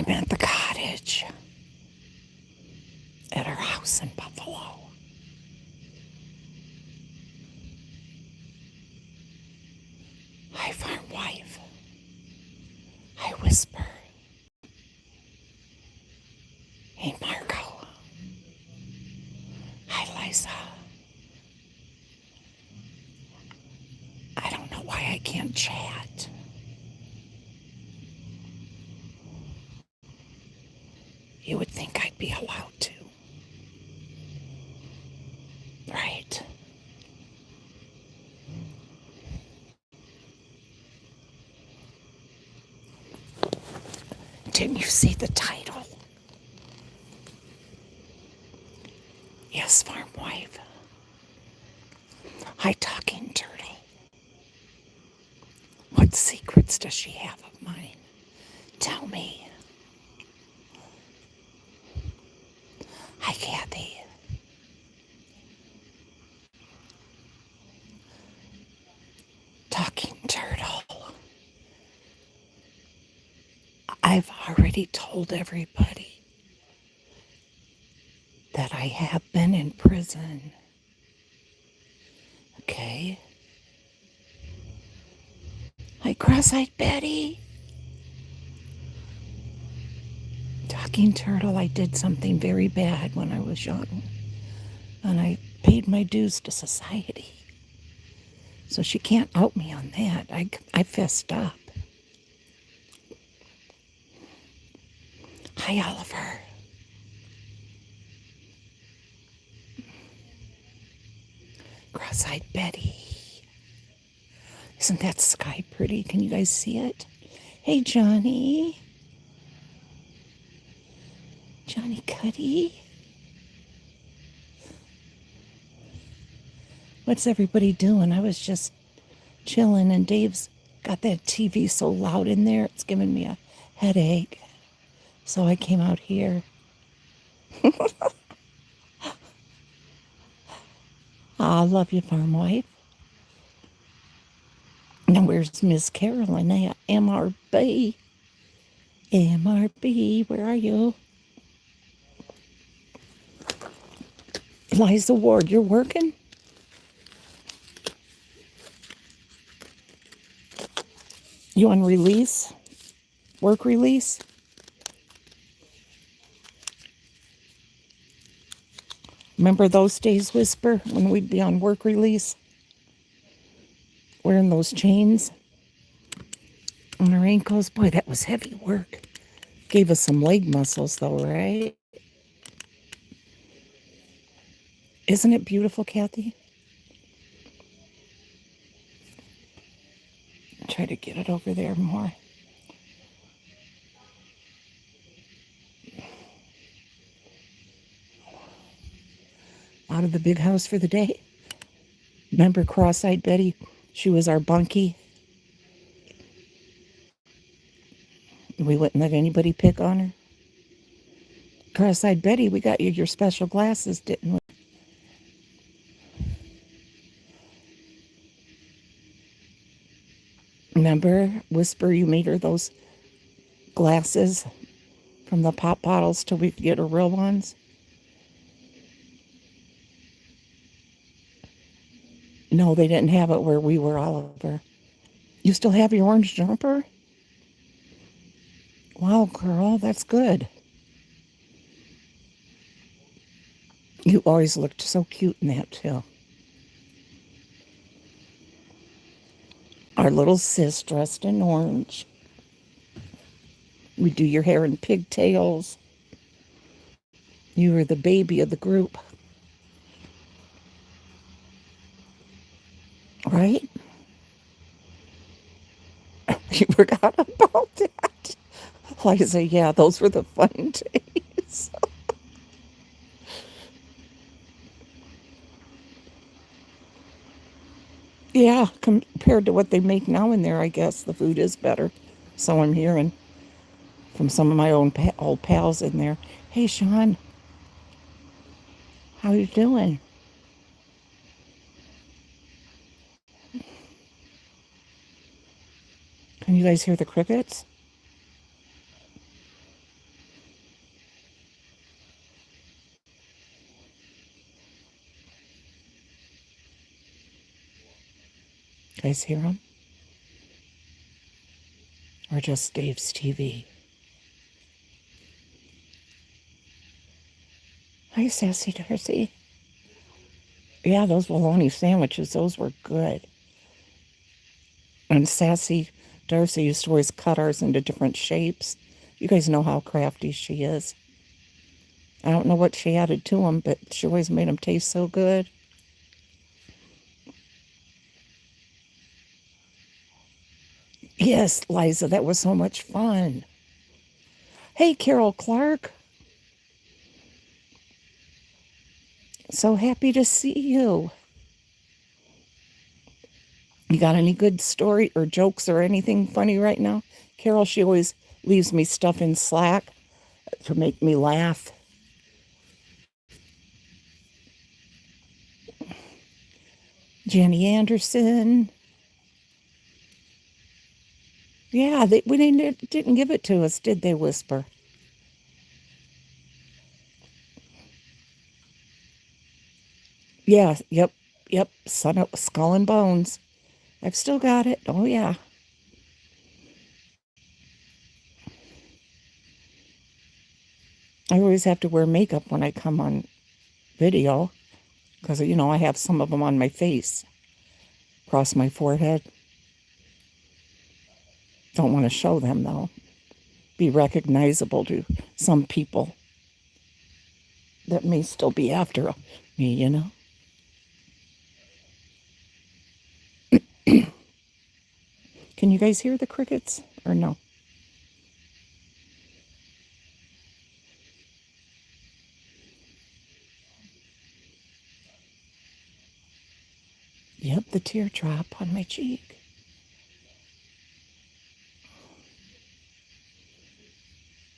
been at the cottage at our house in Buffalo. Hi, farm wife. I whisper. Hey, Marco. Hi, Liza. I don't know why I can't chat. You would think I'd be allowed to. Right? Didn't you see the title? Yes, farm wife. Hi, talking turtle. What secrets does she have of mine? Tell me. Hi, Kathy. Talking turtle. I've already told everybody that I have been in prison. Okay? Hi, cross-eyed Betty. Talking turtle, I did something very bad when I was young. And I paid my dues to society. So she can't out me on that. I fessed up. Hi, Oliver. Cross-eyed Betty. Isn't that sky pretty? Can you guys see it? Hey, Johnny. Johnny Cuddy. What's everybody doing? I was just chilling, and Dave's got that TV so loud in there, it's giving me a headache. So I came out here. I love you, farm wife. Now, where's Miss Carolyn at? MRB. MRB, where are you? Liza Ward, you're working? You on release? Work release? Remember those days, Whisper, when we'd be on work release? Wearing those chains on our ankles? Boy, that was heavy work. Gave us some leg muscles, though, right? Isn't it beautiful, Kathy? Try to get it over there more. Out of the big house for the day. Remember cross-eyed Betty? She was our bunkie. We wouldn't let anybody pick on her. Cross-eyed Betty, we got you your special glasses, didn't we? Remember, Whisper, you made her those glasses from the pop bottles till we could get her real ones? No, they didn't have it where we were, Oliver. You still have your orange jumper? Wow, girl, that's good. You always looked so cute in that, too. Our little sis dressed in orange. We do your hair in pigtails. You were the baby of the group. Right? You forgot about that. Liza, yeah, those were the fun days. Yeah, compared to what they make now in there, I guess the food is better. So I'm hearing from some of my own old pals in there. Hey, Sean, how you doing? Can you guys hear the crickets? Guys hear them? Or just Dave's TV? Hi, Sassy Darcy. Yeah, those bologna sandwiches, those were good. And Sassy Darcy used to always cut ours into different shapes. You guys know how crafty she is. I don't know what she added to them, but she always made them taste so good. Yes, Liza, that was so much fun. Hey, Carol Clark. So happy to see you. You got any good story or jokes or anything funny right now? Carol, she always leaves me stuff in Slack to make me laugh. Jenny Anderson. Yeah, we didn't give it to us, did they, Whisper? Yeah, yep, Skull and Bones. I've still got it. Oh, yeah. I always have to wear makeup when I come on video because, I have some of them on my face, across my forehead. Don't want to show them, though. Be recognizable to some people that may still be after me. Can you guys hear the crickets or no? Yep, the teardrop on my cheek.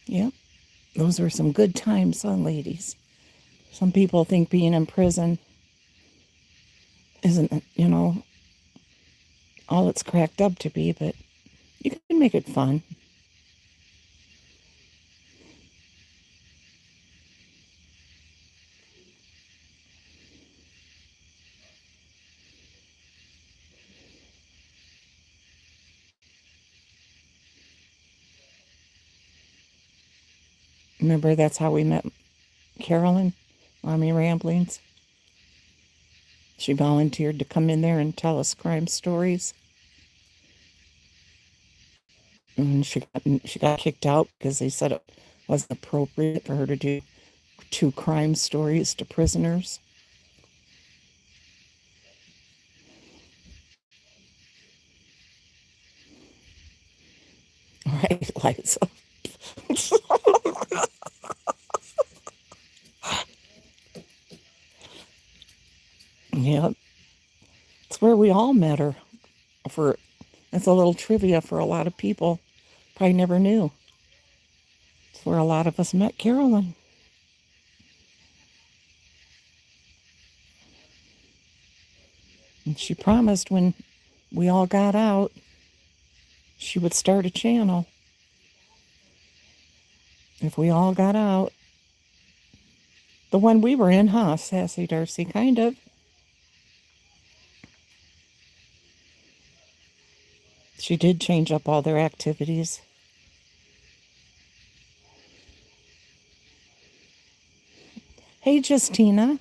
Yep, those were some good times, ladies. Some people think being in prison isn't, all it's cracked up to be, but you can make it fun. Remember, that's how we met Carolyn, Mommy Ramblings. She volunteered to come in there and tell us crime stories. And she got kicked out because they said it wasn't appropriate for her to do 2 crime stories to prisoners. Right, Liza? Yep. It's where we all met her. That's a little trivia for a lot of people. Probably never knew. It's where a lot of us met Carolyn. And she promised when we all got out, she would start a channel. If we all got out. The one we were in, huh, Sassy Darcy? Kind of. She did change up all their activities. Hey, Justina.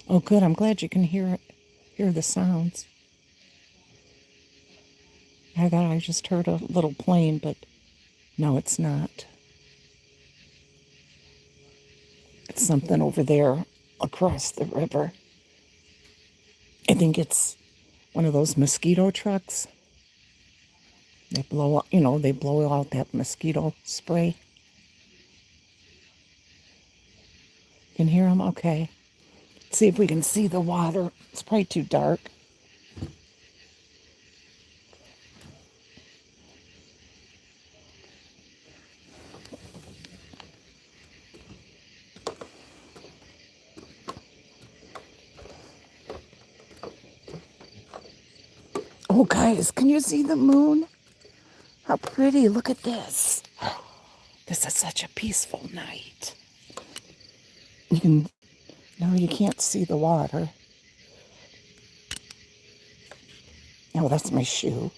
Oh, good. I'm glad you can hear the sounds. I thought I just heard a little plane, but no, it's not. It's something over there across the river. I think it's one of those mosquito trucks. They blow out that mosquito spray. You can hear them? Okay. Let's see if we can see the water. It's probably too dark. Oh, guys, can you see the moon? How pretty. Look at this. This is such a peaceful night. You can No, you can't see the water. Oh, that's my shoe.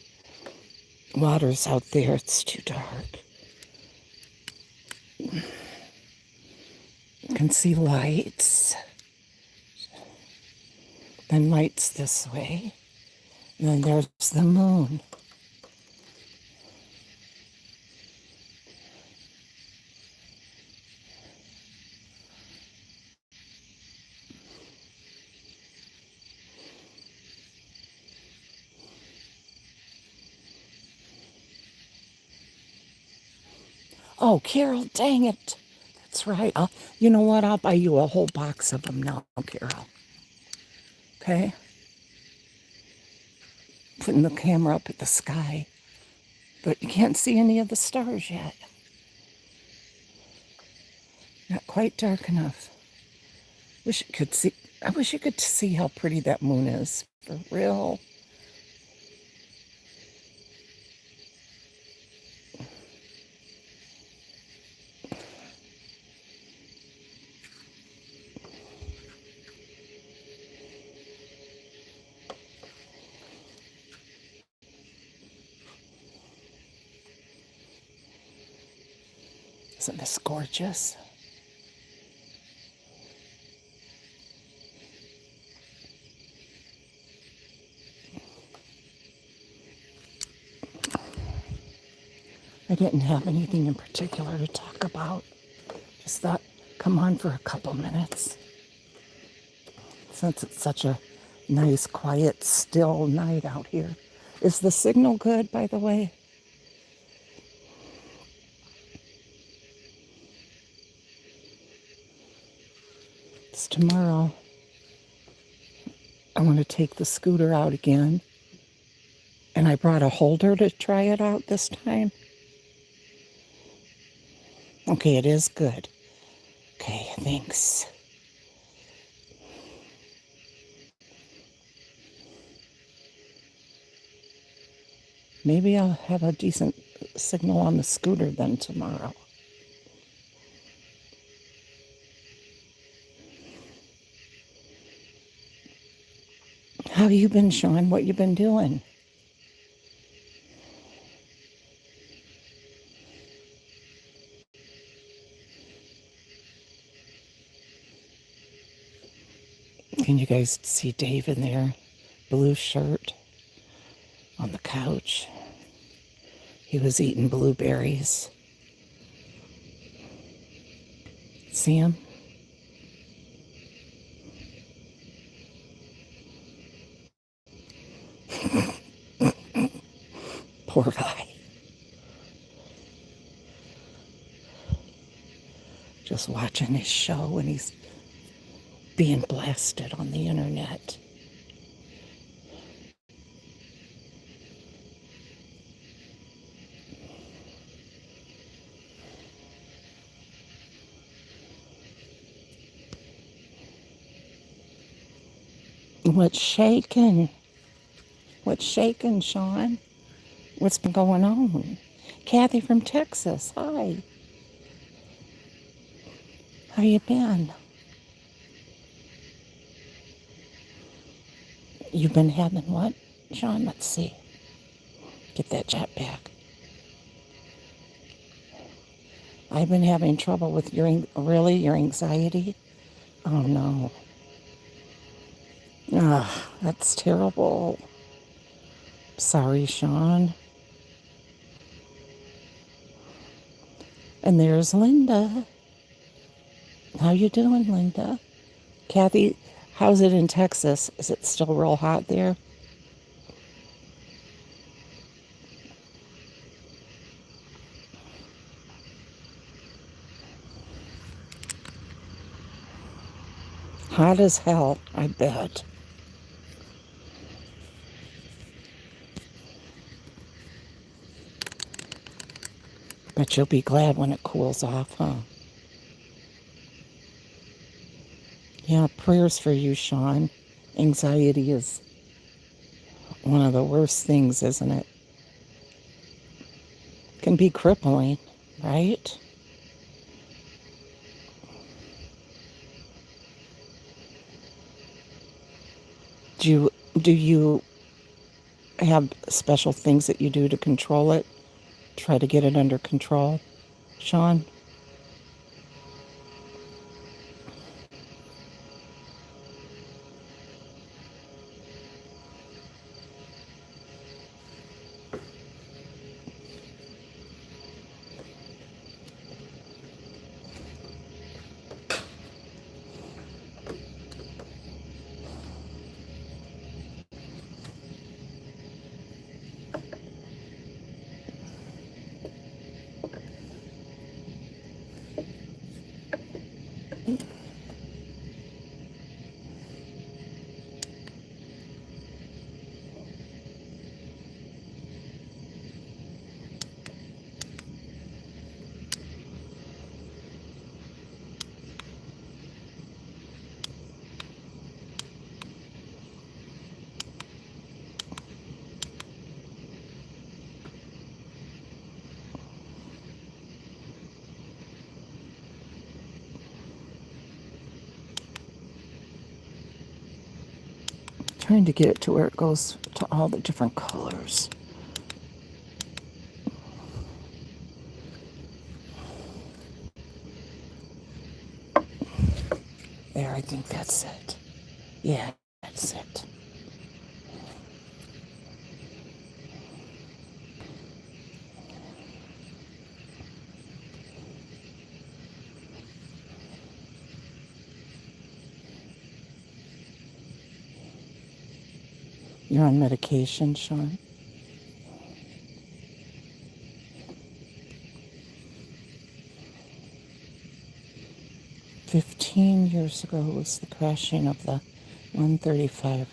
Water's out there. It's too dark. You can see lights. Then lights this way. And then there's the moon. Oh, Carol, dang it. That's right. You know what? I'll buy you a whole box of them now, Carol. Okay? Putting the camera up at the sky. But you can't see any of the stars yet. Not quite dark enough. Wish you could see. I wish you could see how pretty that moon is. For real. Isn't this gorgeous? I didn't have anything in particular to talk about. Just thought, come on for a couple minutes. Since it's such a nice, quiet, still night out here. Is the signal good, by the way? It's tomorrow. I want to take the scooter out again. And I brought a holder to try it out this time. Okay, it is good. Okay, thanks. Maybe I'll have a decent signal on the scooter then tomorrow. How you been, Sean? What you been doing? Can you guys see Dave in there? Blue shirt on the couch. He was eating blueberries. See him? Poor guy. Just watching his show and he's being blasted on the internet. What's shaking? What's shaking, Sean? What's been going on? Kathy from Texas. Hi. How you been? You've been having what, Sean? Let's see. Get that chat back. I've been having trouble with your anxiety? Oh no. Ah, that's terrible. Sorry, Sean. And there's Linda. How you doing, Linda? Kathy, how's it in Texas? Is it still real hot there? Hot as hell, I bet. But you'll be glad when it cools off, huh? Yeah, prayers for you, Sean. Anxiety is one of the worst things, isn't it? Can be crippling, right? Do you have special things that you do to control it? Try to get it under control, Sean? Trying to get it to where it goes to all the different colors. There, I think that's it. Yeah, that's it. You're on medication, Sean? 15 years ago was the crashing of the 135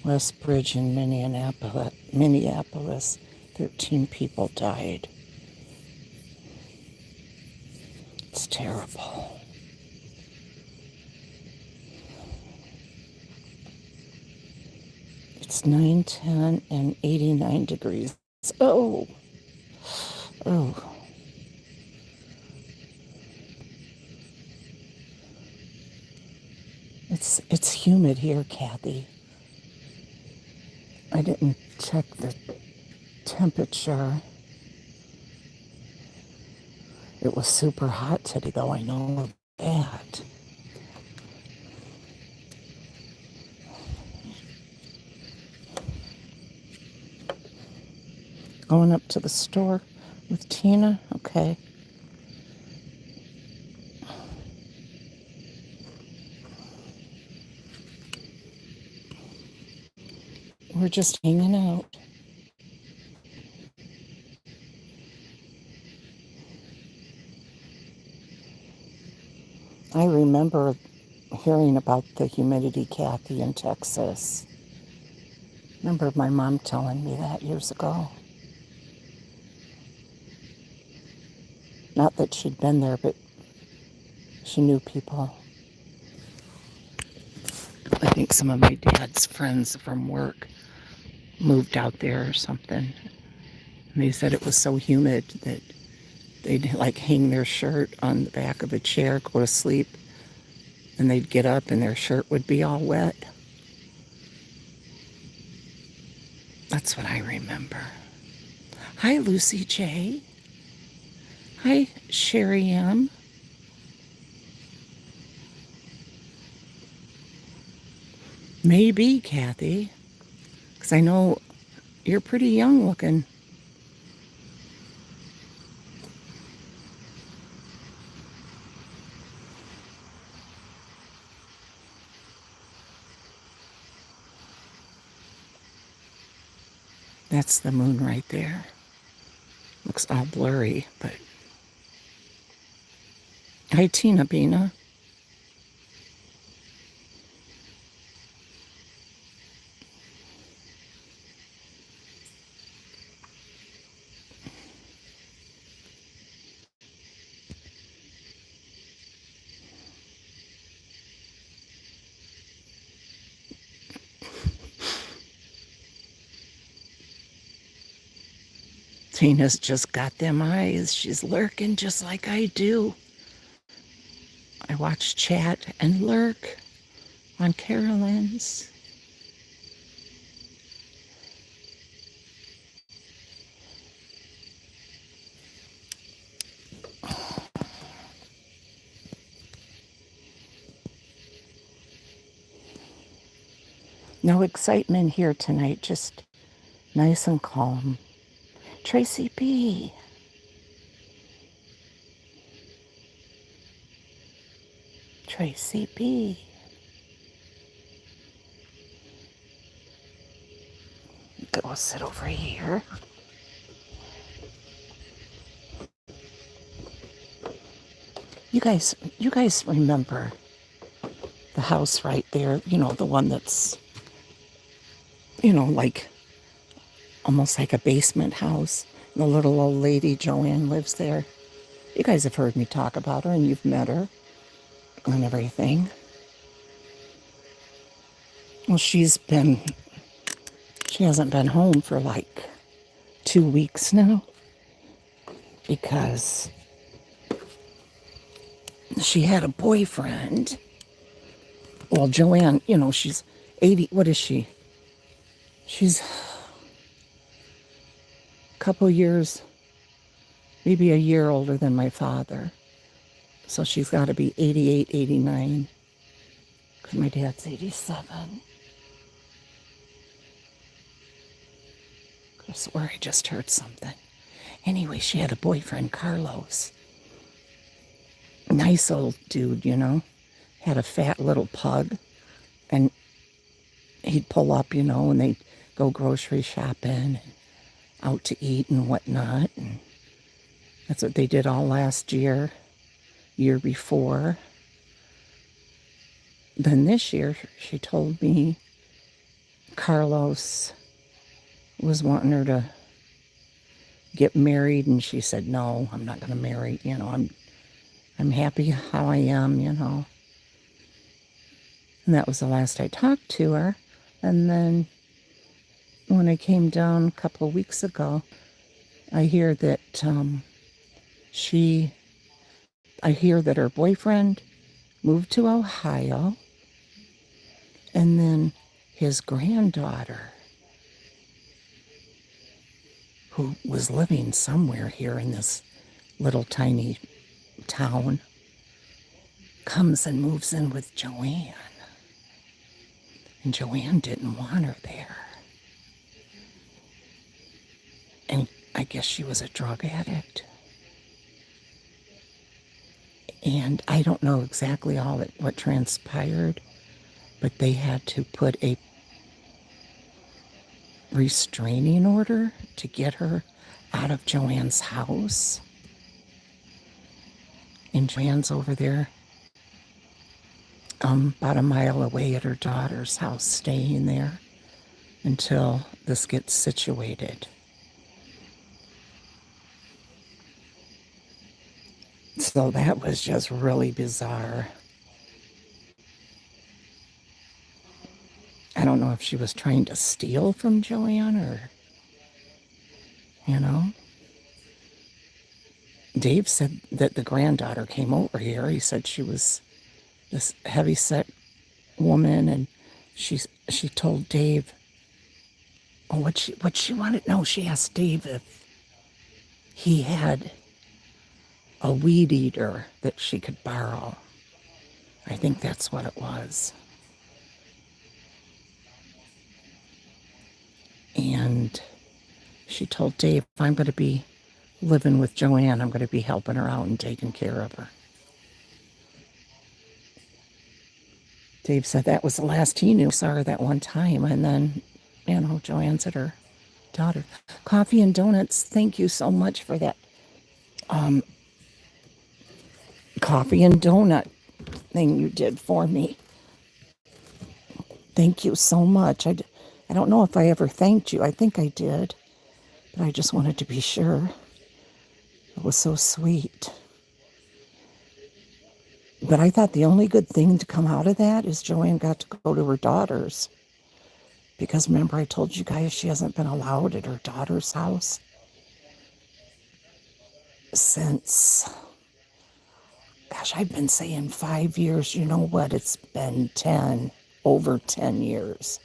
West Bridge in Minneapolis. 13 people died. It's terrible. It's 9:10 and 89 degrees. Oh, oh. It's humid here, Kathy. I didn't check the temperature. It was super hot today, though. I know that. Going up to the store with Tina? Okay. We're just hanging out. I remember hearing about the humidity, Kathy, in Texas. Remember my mom telling me that years ago. Not that she'd been there, but she knew people. I think some of my dad's friends from work moved out there or something. And they said it was so humid that they'd like hang their shirt on the back of a chair, go to sleep, and they'd get up and their shirt would be all wet. That's what I remember. Hi, Lucy J. Hi, Sherry M. Maybe, Kathy, because I know you're pretty young looking. That's the moon right there. Looks all blurry, but... Hi, Tina Bina. Tina's just got them eyes. She's lurking just like I do. I watch chat and lurk on Carolyn's. No excitement here tonight, just nice and calm. Tracy B. Tracy B. Go sit over here. You guys remember the house right there? You know, the one that's, like almost like a basement house. The little old lady, Joanne, lives there. You guys have heard me talk about her and you've met her and everything. Well, she hasn't been home for like 2 weeks now because she had a boyfriend. Well, Joanne, she's 80. What is she? She's a couple years, maybe a year older than my father. So she's got to be 88, 89. Because my dad's 87. I swear I just heard something. Anyway, she had a boyfriend, Carlos. Nice old dude, Had a fat little pug. And he'd pull up, and they'd go grocery shopping and out to eat and whatnot. And that's what they did all last year before. Then this year, she told me Carlos was wanting her to get married, and she said, no, I'm not going to marry. I'm happy how I am, And that was the last I talked to her. And then when I came down a couple of weeks ago, I hear that her boyfriend moved to Ohio, and then his granddaughter, who was living somewhere here in this little tiny town, comes and moves in with Joanne. And Joanne didn't want her there. And I guess she was a drug addict. And I don't know exactly what transpired, but they had to put a restraining order to get her out of Joanne's house. And Joanne's over there about a mile away at her daughter's house, staying there until this gets situated. So that was just really bizarre. I don't know if she was trying to steal from Joanne or, Dave said that the granddaughter came over here. He said she was this heavy-set woman, and she told Dave, what she wanted. No, she asked Dave if he had a weed eater that she could borrow. I think that's what it was. And she told Dave, I'm going to be living with Joanne. I'm going to be helping her out and taking care of her. Dave said that was the last he knew. Saw her that one time. And then, Joanne's at her daughter. Coffee and donuts. Thank you so much for that. Coffee and donut thing you did for me. Thank you so much. I don't know if I ever thanked you. I think I did. But I just wanted to be sure. It was so sweet. But I thought the only good thing to come out of that is Joanne got to go to her daughter's. Because remember I told you guys she hasn't been allowed at her daughter's house since, gosh, I've been saying 5 years. You know what? It's been over 10 years.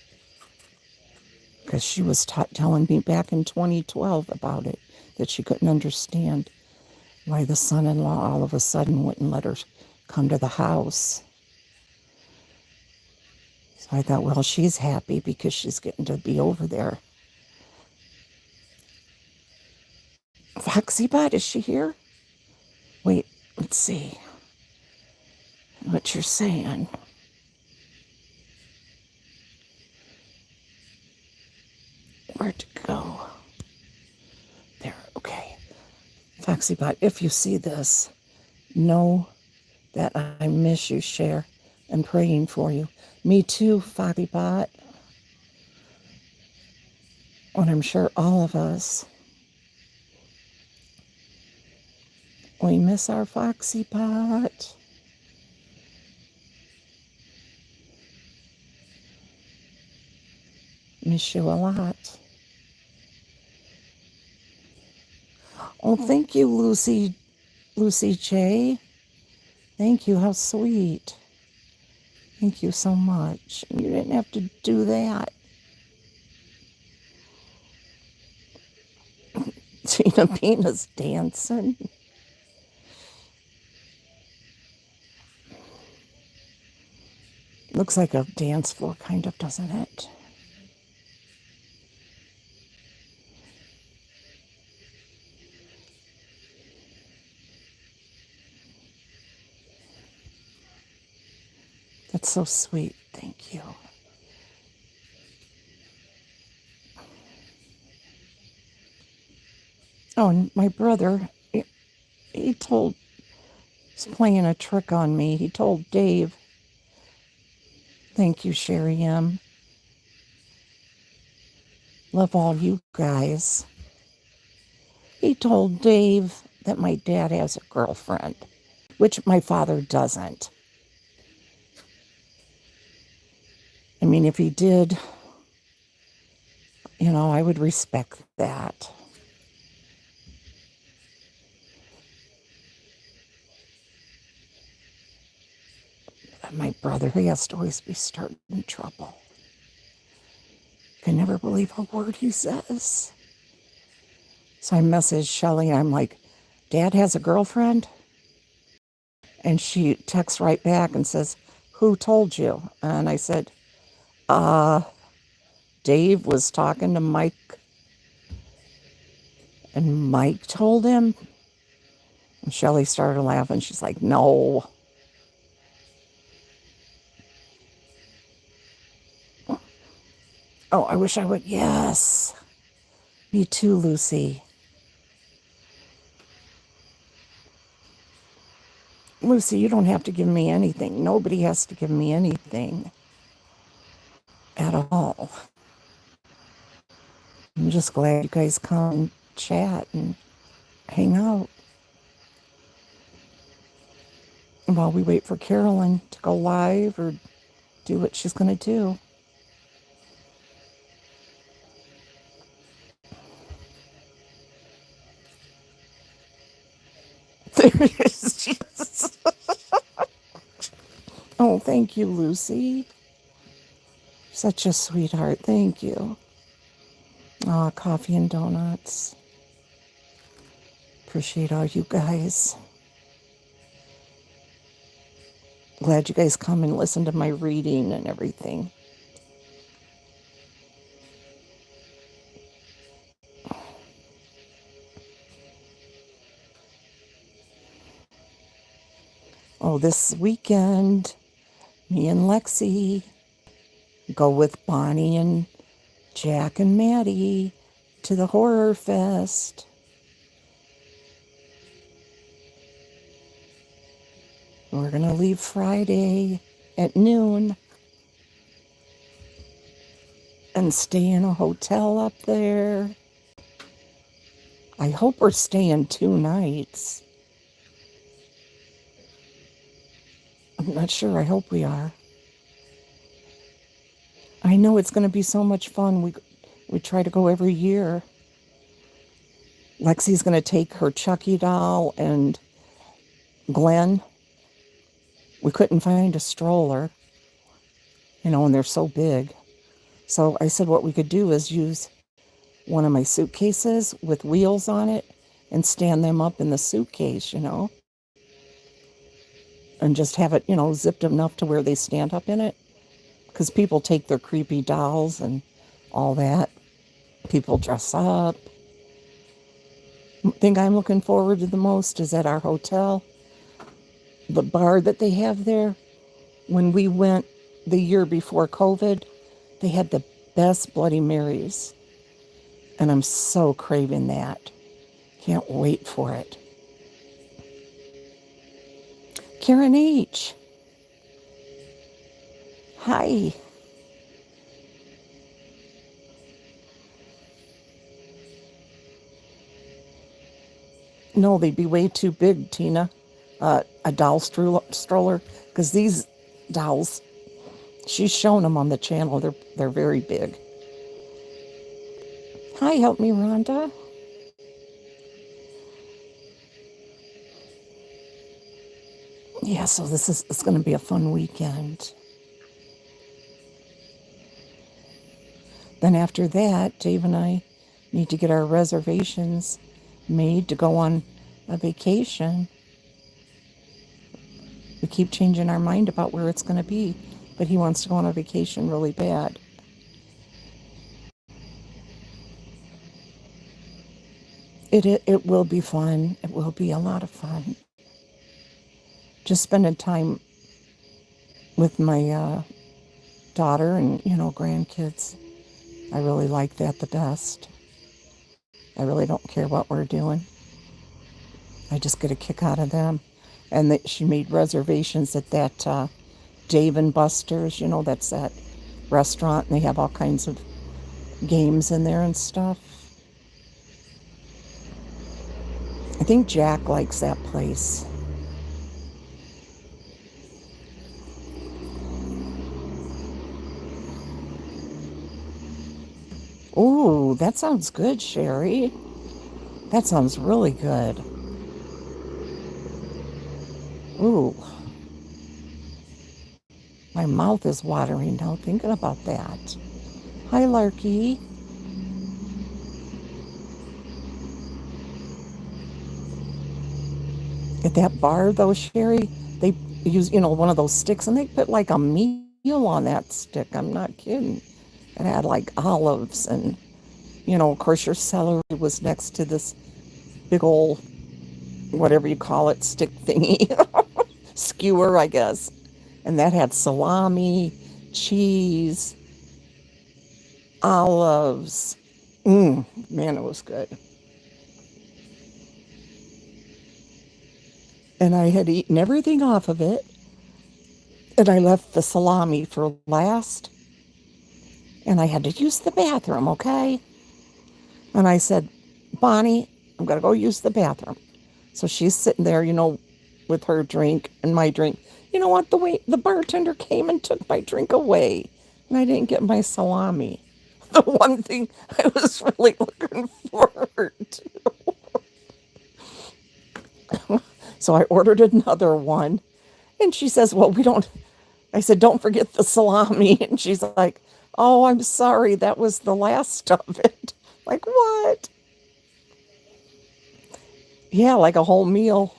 Because she was telling me back in 2012 about it, that she couldn't understand why the son-in-law all of a sudden wouldn't let her come to the house. So I thought, well, she's happy because she's getting to be over there. Foxybot, is she here? Wait, let's see what you're saying. Where to go? There, okay. Foxybot, if you see this, know that I miss you, Cher, and praying for you. Me too, Foxybot. And I'm sure all of us, we miss our Foxybot. Miss you a lot. Oh, thank you, Lucy J. Thank you. How sweet. Thank you so much. You didn't have to do that. Tina Pina's dancing. Looks like a dance floor, kind of, doesn't it? That's so sweet. Thank you. Oh, and my brother, he told, he's playing a trick on me. He told Dave, thank you, Sherry M. Love all you guys. He told Dave that my dad has a girlfriend, which my father doesn't. I mean, if he did, I would respect that. But my brother, he has to always be starting trouble. I can never believe a word he says. So I messaged Shelly, and I'm like, Dad has a girlfriend? And she texts right back and says, who told you? And I said, Dave was talking to Mike, and Mike told him. And Shelly started laughing. She's like, no. Oh, I wish I would. Yes. Me too, Lucy. Lucy, you don't have to give me anything. Nobody has to give me anything at all. I'm just glad you guys come and chat and hang out while we wait for Carolyn to go live or do what she's going to do. There it is. Oh, thank you, Lucy. Such a sweetheart. Thank you. Oh, coffee and donuts. Appreciate all you guys. Glad you guys come and listen to my reading and everything. Oh, this weekend, me and Lexi go with Bonnie and Jack and Maddie to the Horror Fest. We're going to leave Friday at noon and stay in a hotel up there. I hope we're staying 2 nights. I'm not sure. I hope we are. I know it's going to be so much fun. We try to go every year. Lexi's going to take her Chucky doll and Glenn. We couldn't find a stroller, and they're so big. So I said what we could do is use one of my suitcases with wheels on it and stand them up in the suitcase, and just have it, zipped enough to where they stand up in it. because people take their creepy dolls and all that. People dress up. Thing I'm looking forward to the most is at our hotel, the bar that they have there. When we went the year before COVID, they had the best Bloody Marys. And I'm so craving that. Can't wait for it. Karen H. Hi. No, they'd be way too big, Tina. A doll stroller. Because these dolls, she's shown them on the channel. They're very big. Hi, help me, Rhonda. Yeah, so it's going to be a fun weekend. Then after that, Dave and I need to get our reservations made to go on a vacation. We keep changing our mind about where it's going to be, but he wants to go on a vacation really bad. It will be fun. It will be a lot of fun. Just spending time with my daughter and, grandkids. I really like that the best. I really don't care what we're doing. I just get a kick out of them. And she made reservations at that Dave and Buster's, that's that restaurant, and they have all kinds of games in there and stuff. I think Jack likes that place. Ooh, that sounds good, Sherry. That sounds really good. Ooh. My mouth is watering now thinking about that. Hi, Larky. At that bar, though, Sherry, they use, one of those sticks, and they put like a meal on that stick. I'm not kidding. It had like olives and, of course, your celery was next to this big old, whatever you call it, stick thingy. Skewer, I guess. And that had salami, cheese, olives. Man, it was good. And I had eaten everything off of it. And I left the salami for last. And I had to use the bathroom, okay? And I said, Bonnie, I'm going to go use the bathroom. So she's sitting there, with her drink and my drink. You know what? The bartender came and took my drink away. And I didn't get my salami. The one thing I was really looking forward to. So I ordered another one. And she says, well, I said, don't forget the salami. And she's like, oh, I'm sorry. That was the last of it. Like, what? Yeah, like a whole meal.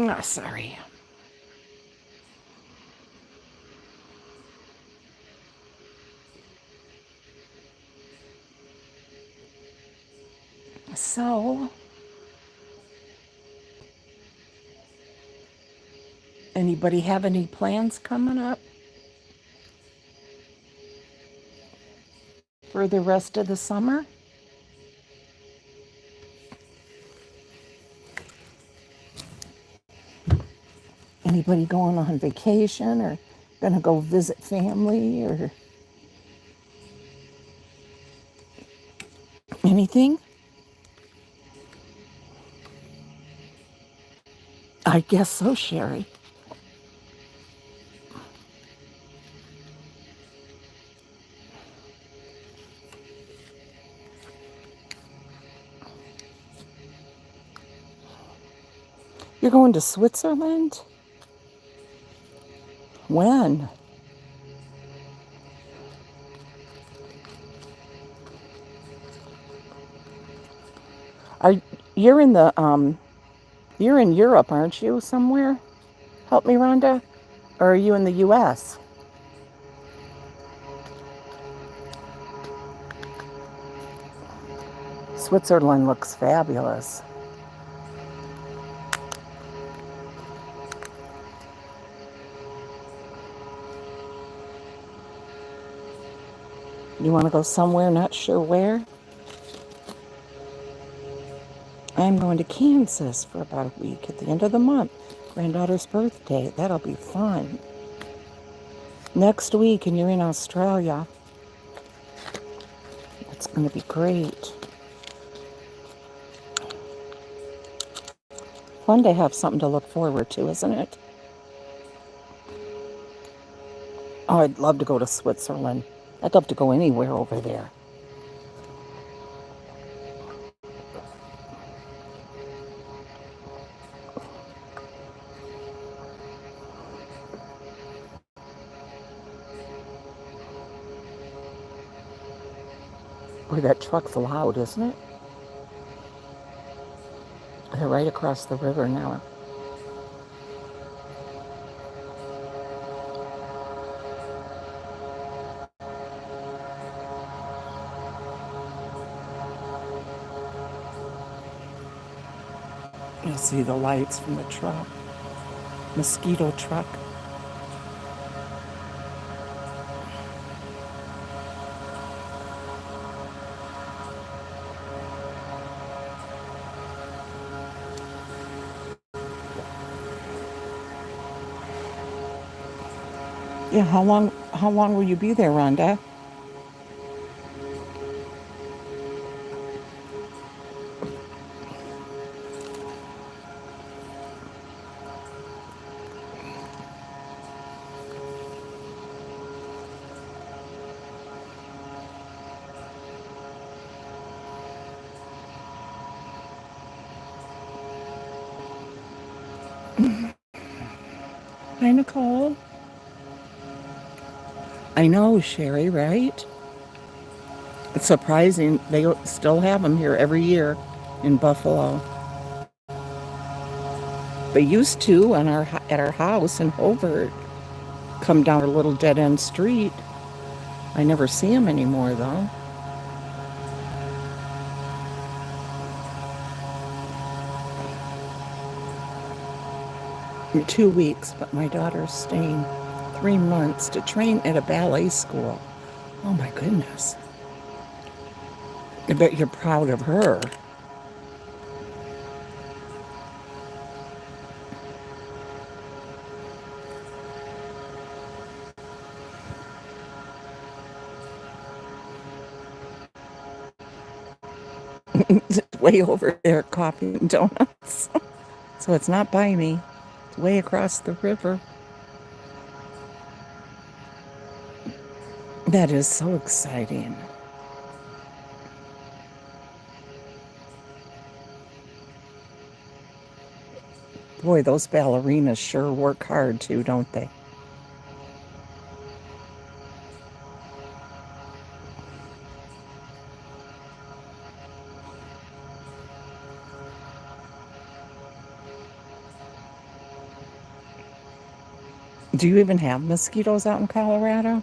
Oh, sorry. So, anybody have any plans coming up for the rest of the summer? Anybody going on vacation or gonna go visit family or anything? I guess so, Sherry. You're going to Switzerland? When? Are you're in the you're in Europe, aren't you, somewhere? Help me, Rhonda. Or are you in the US? Switzerland looks fabulous. You want to go somewhere, not sure where? I'm going to Kansas for about a week at the end of the month. Granddaughter's birthday. That'll be fun. Next week, and you're in Australia. It's going to be great. Fun to have something to look forward to, isn't it? Oh, I'd love to go to Switzerland. I'd love to go anywhere over there. Boy, that truck's loud, isn't it? They're right across the river now. You'll see the lights from the truck. Mosquito truck. Yeah, how long will you be there, Rhonda? Hi, Nicole. I know, Sherry, right? It's surprising they still have them here every year in Buffalo. They used to at our house in Hobart. Come down a little dead end street. I never see them anymore, though. In 2 weeks, but my daughter's staying 3 months to train at a ballet school. Oh my goodness. I bet you're proud of her. Way over there, coffee and donuts. So it's not by me. It's way across the river. That is so exciting. Boy, those ballerinas sure work hard too, don't they? Do you even have mosquitoes out in Colorado?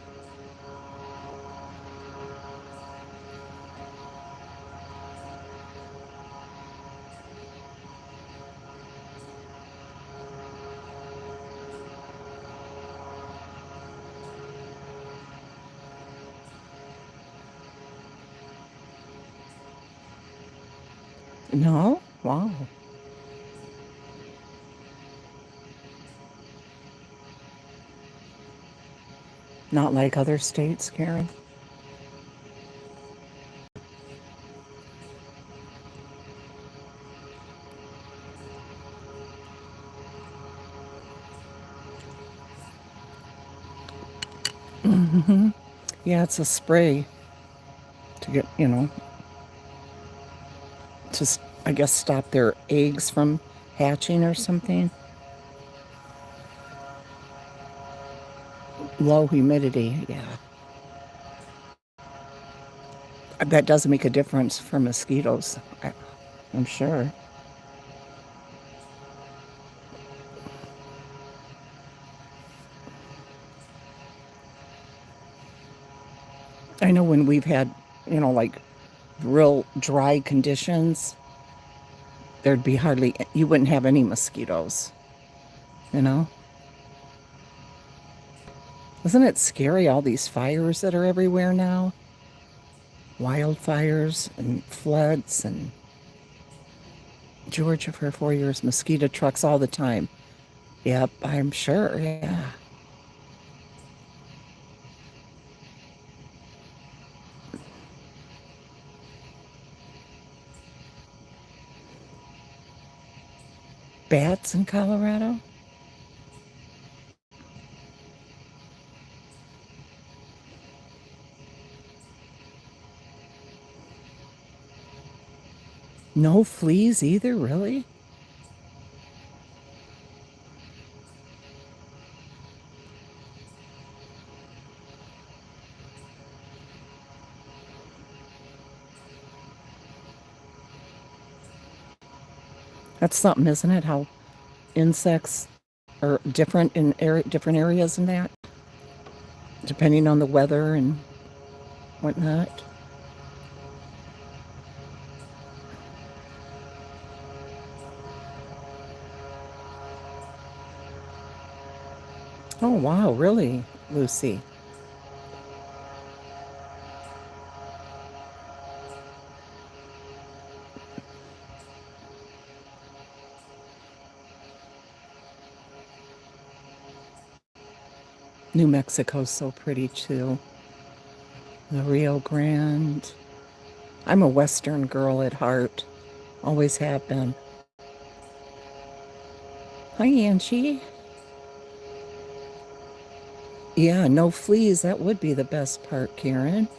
No? Wow. Not like other states, Karen? Mm-hmm. Yeah, it's a spray to get, to, I guess, stop their eggs from hatching or something. Low humidity, yeah. That does make a difference for mosquitoes. I'm sure. I know when we've had, like real dry conditions, there'd be hardly, you wouldn't have any mosquitoes, you know? Isn't it scary, all these fires that are everywhere now? Wildfires and floods and Georgia for 4 years, mosquito trucks all the time. Yep, I'm sure, yeah. Bats in Colorado? No fleas either, really? That's something, isn't it? How insects are different in different areas and that, depending on the weather and whatnot. Oh, wow, really, Lucy? New Mexico's so pretty too. The Rio Grande. I'm a Western girl at heart. Always have been. Hi, Angie. Yeah, no fleas. That would be the best part, Karen.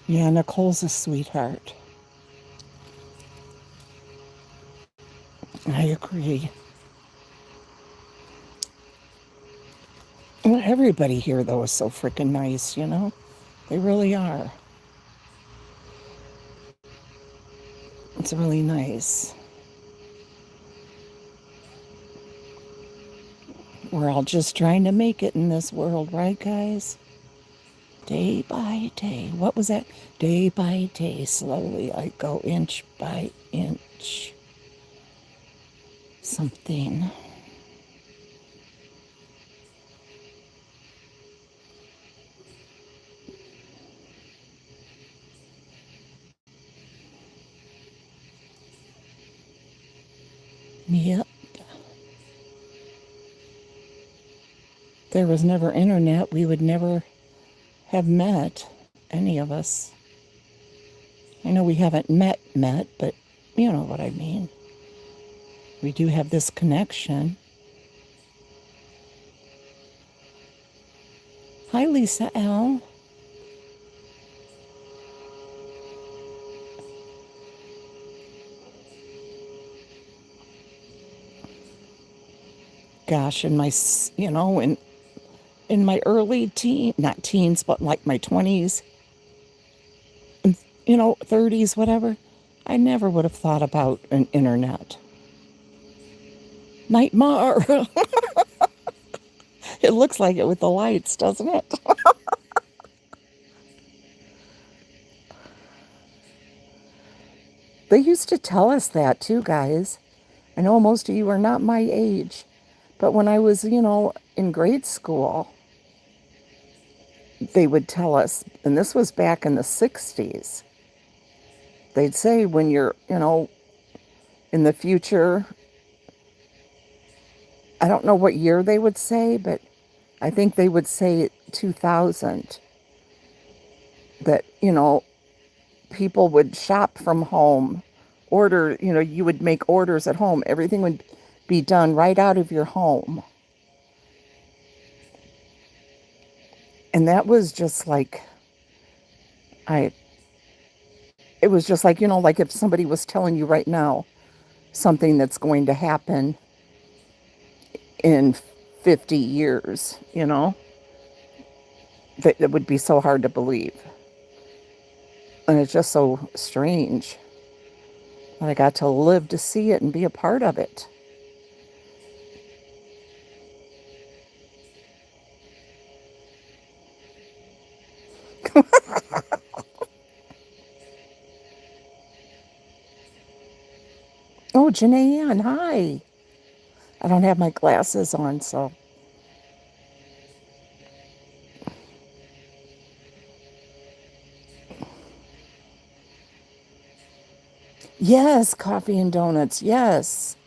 Yeah, Nicole's a sweetheart. I agree. Well, everybody here, though, is so freaking nice, you know? They really are. It's really nice. We're all just trying to make it in this world, right, guys? Day by day. What was that? Day by day, slowly I go inch by inch. Something. Yep. There was never internet, we would never have met, any of us. I know we haven't met, but you know what I mean. We do have this connection. Hi, Lisa L. Gosh, in my early not teens, but like my 20s, 30s, whatever, I never would have thought about an internet. Nightmare. It looks like it with the lights, doesn't it? They used to tell us that too, guys. I know most of you are not my age, but when I was, in grade school, they would tell us, and this was back in the 60s, they'd say when you're, in the future, I don't know what year they would say, but I think they would say 2000, that, people would shop from home, order, you would make orders at home. Everything would be done right out of your home. And that was just like, I, it was just like, like if somebody was telling you right now something that's going to happen in 50 years, that it would be so hard to believe. And it's just so strange that I got to live to see it and be a part of it. Oh, Janae Ann, hi. I don't have my glasses on, so. Yes, coffee and donuts. Yes,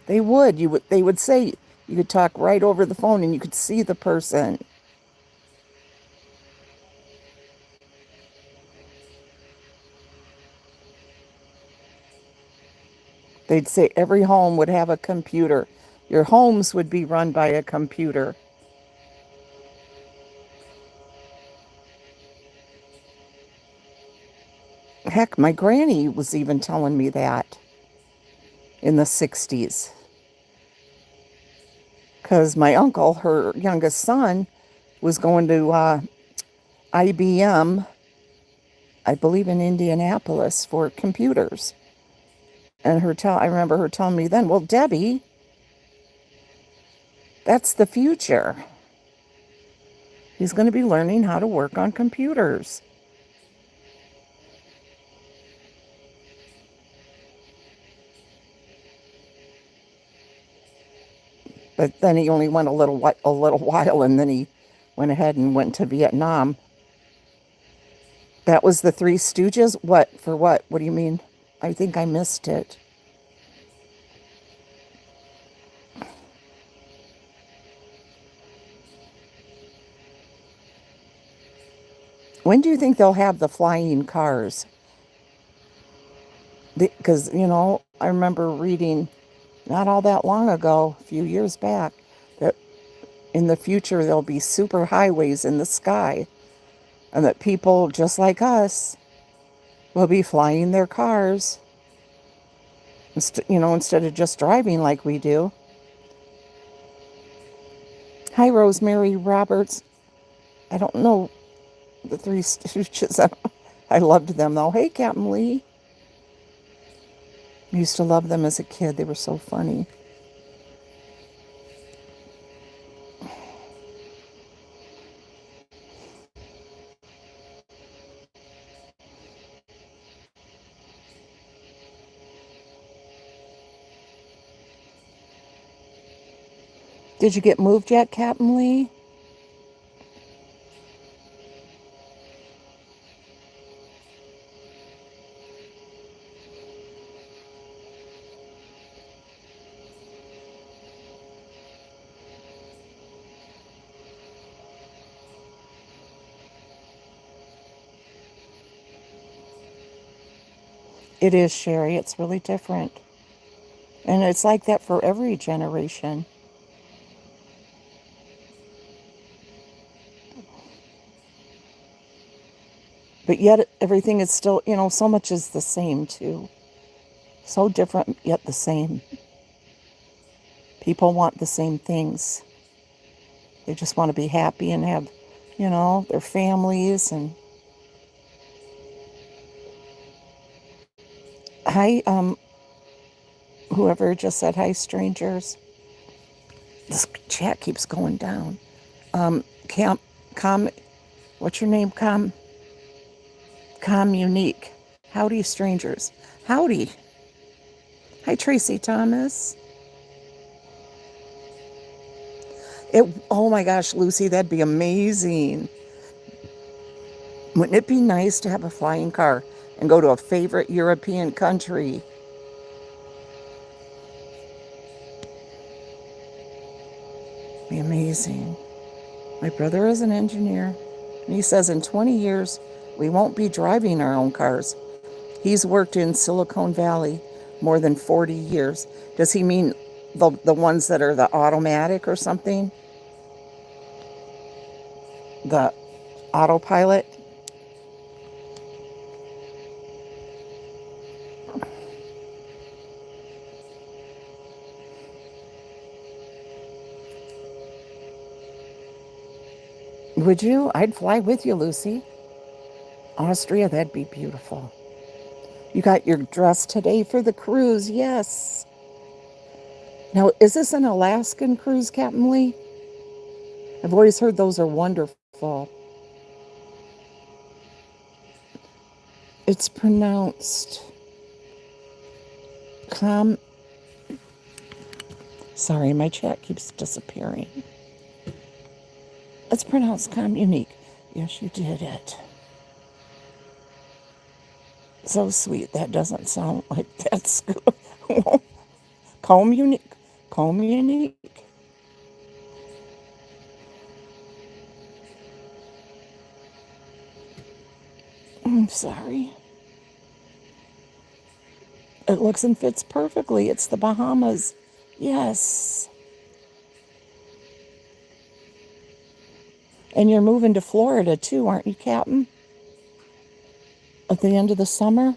they would. They would say you could talk right over the phone and you could see the person. They'd say every home would have a computer. Your homes would be run by a computer. Heck, my granny was even telling me that in the 60s. Because my uncle, her youngest son, was going to IBM, I believe in Indianapolis, for computers. And I remember her telling me then, well, Debbie, that's the future. He's going to be learning how to work on computers. But then he only went a little while, and then he went ahead and went to Vietnam. That was the Three Stooges? What? For what? What do you mean? I think I missed it. When do you think they'll have the flying cars? Because, I remember reading not all that long ago, a few years back, that in the future there'll be super highways in the sky, and that people just like us will be flying their cars, instead of just driving like we do. Hi, Rosemary Roberts. I don't know the Three Stooges. I loved them, though. Hey, Captain Lee. I used to love them as a kid. They were so funny. Did you get moved yet, Captain Lee? It is, Sherry. It's really different. And it's like that for every generation. But yet everything is still, so much is the same too. So different yet the same. People want the same things. They just want to be happy and have, their families. And hi, whoever just said hi, strangers. This chat keeps going down. What's your name, Unique. Howdy, strangers. Howdy. Hi, Tracy Thomas. Oh my gosh, Lucy, that'd be amazing. Wouldn't it be nice to have a flying car and go to a favorite European country? Be amazing. My brother is an engineer, and he says in 20 years we won't be driving our own cars. He's worked in Silicon Valley more than 40 years. Does he mean the ones that are the automatic or something? The autopilot? Would you? I'd fly with you, Lucy. Austria, that'd be beautiful. You got your dress today for the cruise, yes. Now, is this an Alaskan cruise, Captain Lee? I've always heard those are wonderful. It's pronounced sorry, my chat keeps disappearing. It's pronounced communique. Yes, you did it. So sweet. That doesn't sound like that's good. Communique. Communique. I'm sorry. It looks and fits perfectly. It's the Bahamas. Yes. And you're moving to Florida too, aren't you, Captain? At the end of the summer?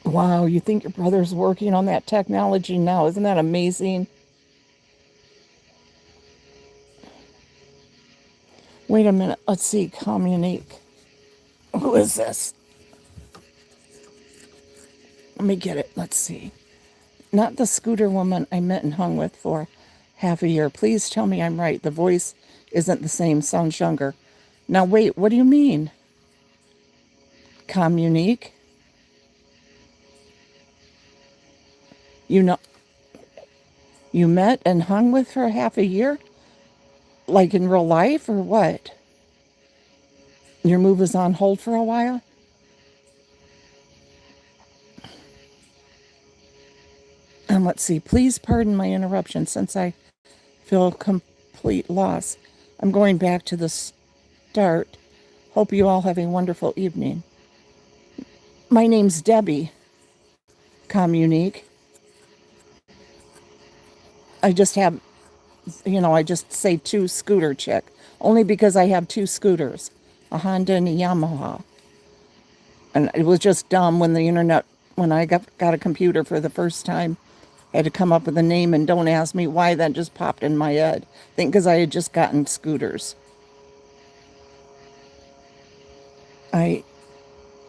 Wow, you think your brother's working on that technology now? Isn't that amazing? Wait a minute. Let's see. Communique. Who is this? Let me get it. Let's see. Not the scooter woman I met and hung with for half a year. Please tell me I'm right. The voice isn't the same. Sounds younger. Now, wait. What do you mean? Communique? You know, you met and hung with for half a year? Like in real life or what? Your move was on hold for a while? And let's see, please pardon my interruption since I feel complete loss. I'm going back to the start. Hope you all have a wonderful evening. My name's Debbie. Communique. I just have, I just say two scooter chick. Only because I have two scooters, a Honda and a Yamaha. And it was just dumb when I got a computer for the first time, I had to come up with a name, and don't ask me why that just popped in my head. I think because I had just gotten scooters. I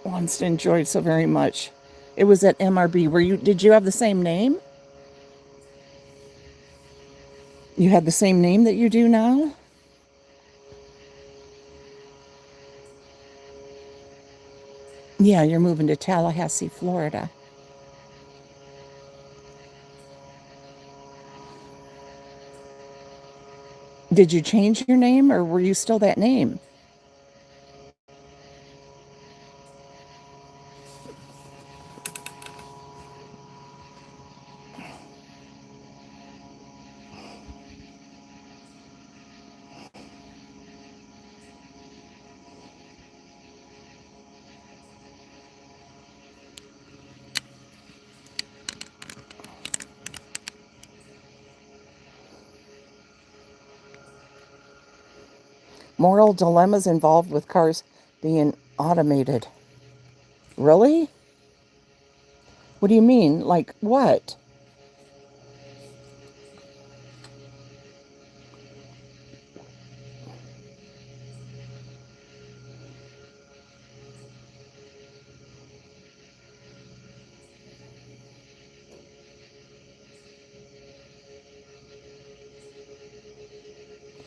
once enjoyed so very much. It was at MRB. Did you have the same name? You had the same name that you do now? Yeah, you're moving to Tallahassee, Florida. Did you change your name or were you still that name? Moral dilemmas involved with cars being automated. Really? What do you mean? Like what?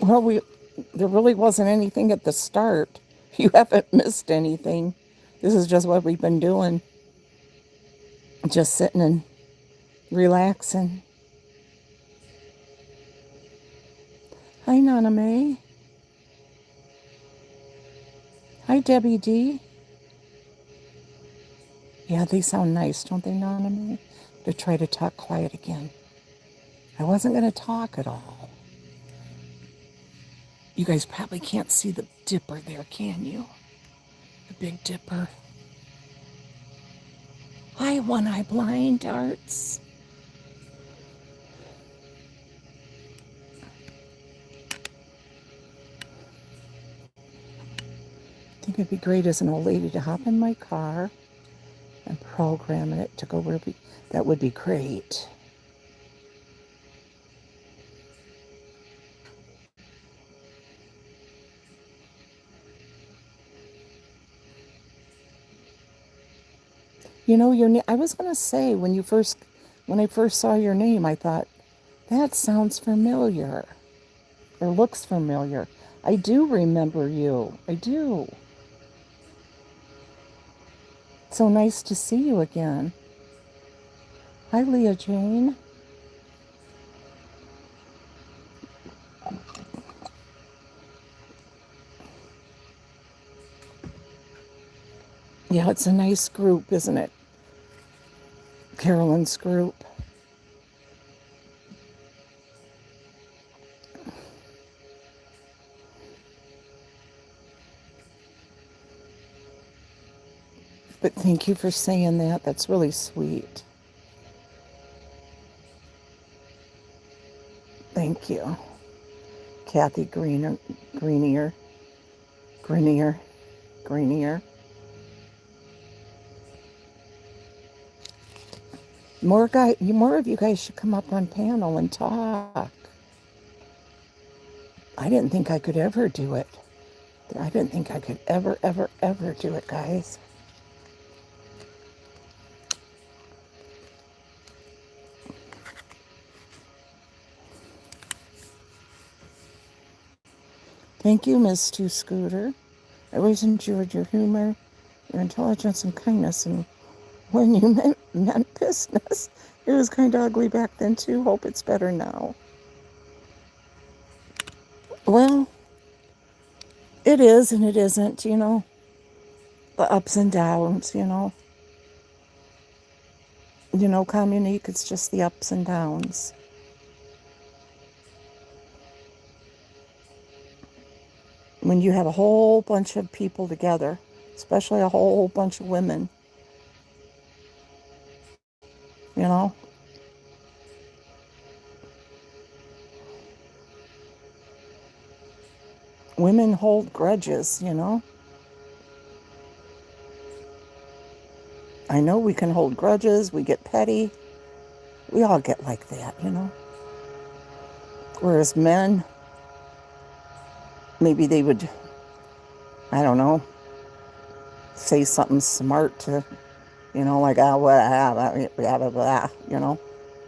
Well, there really wasn't anything at the start. You haven't missed anything. This is just what we've been doing. Just sitting and relaxing. Hi, Nana May. Hi, Debbie D. Yeah, they sound nice, don't they, Nana May? To try to talk quiet again. I wasn't going to talk at all. You guys probably can't see the dipper there, can you? The Big Dipper. Hi, One-Eye Blind Arts. I think it'd be great as an old lady to hop in my car and program it to go where that would be great. You know, I was going to say when I first saw your name, I thought, that sounds familiar or looks familiar. I do remember you. I do. So nice to see you again. Hi, Leah Jane. Yeah, it's a nice group, isn't it? Carolyn's group. But thank you for saying that. That's really sweet. Thank you. Kathy Greenier. More of you guys should come up on panel and talk. I didn't think I could ever do it. I didn't think I could ever do it, guys. Thank you, Miss Two Scooter. I always enjoyed your humor, your intelligence, and kindness. And when you meant business, it was kind of ugly back then, too. Hope it's better now. Well, it is and it isn't, you know. The ups and downs, you know. You know, Communique, it's just the ups and downs. When you have a whole bunch of people together, especially a whole bunch of women, you know. Women hold grudges, you know. I know we can hold grudges, we get petty. We all get like that, you know. Whereas men, maybe they would, I don't know, say something smart to, you know, like, ah, blah, blah, blah, you know,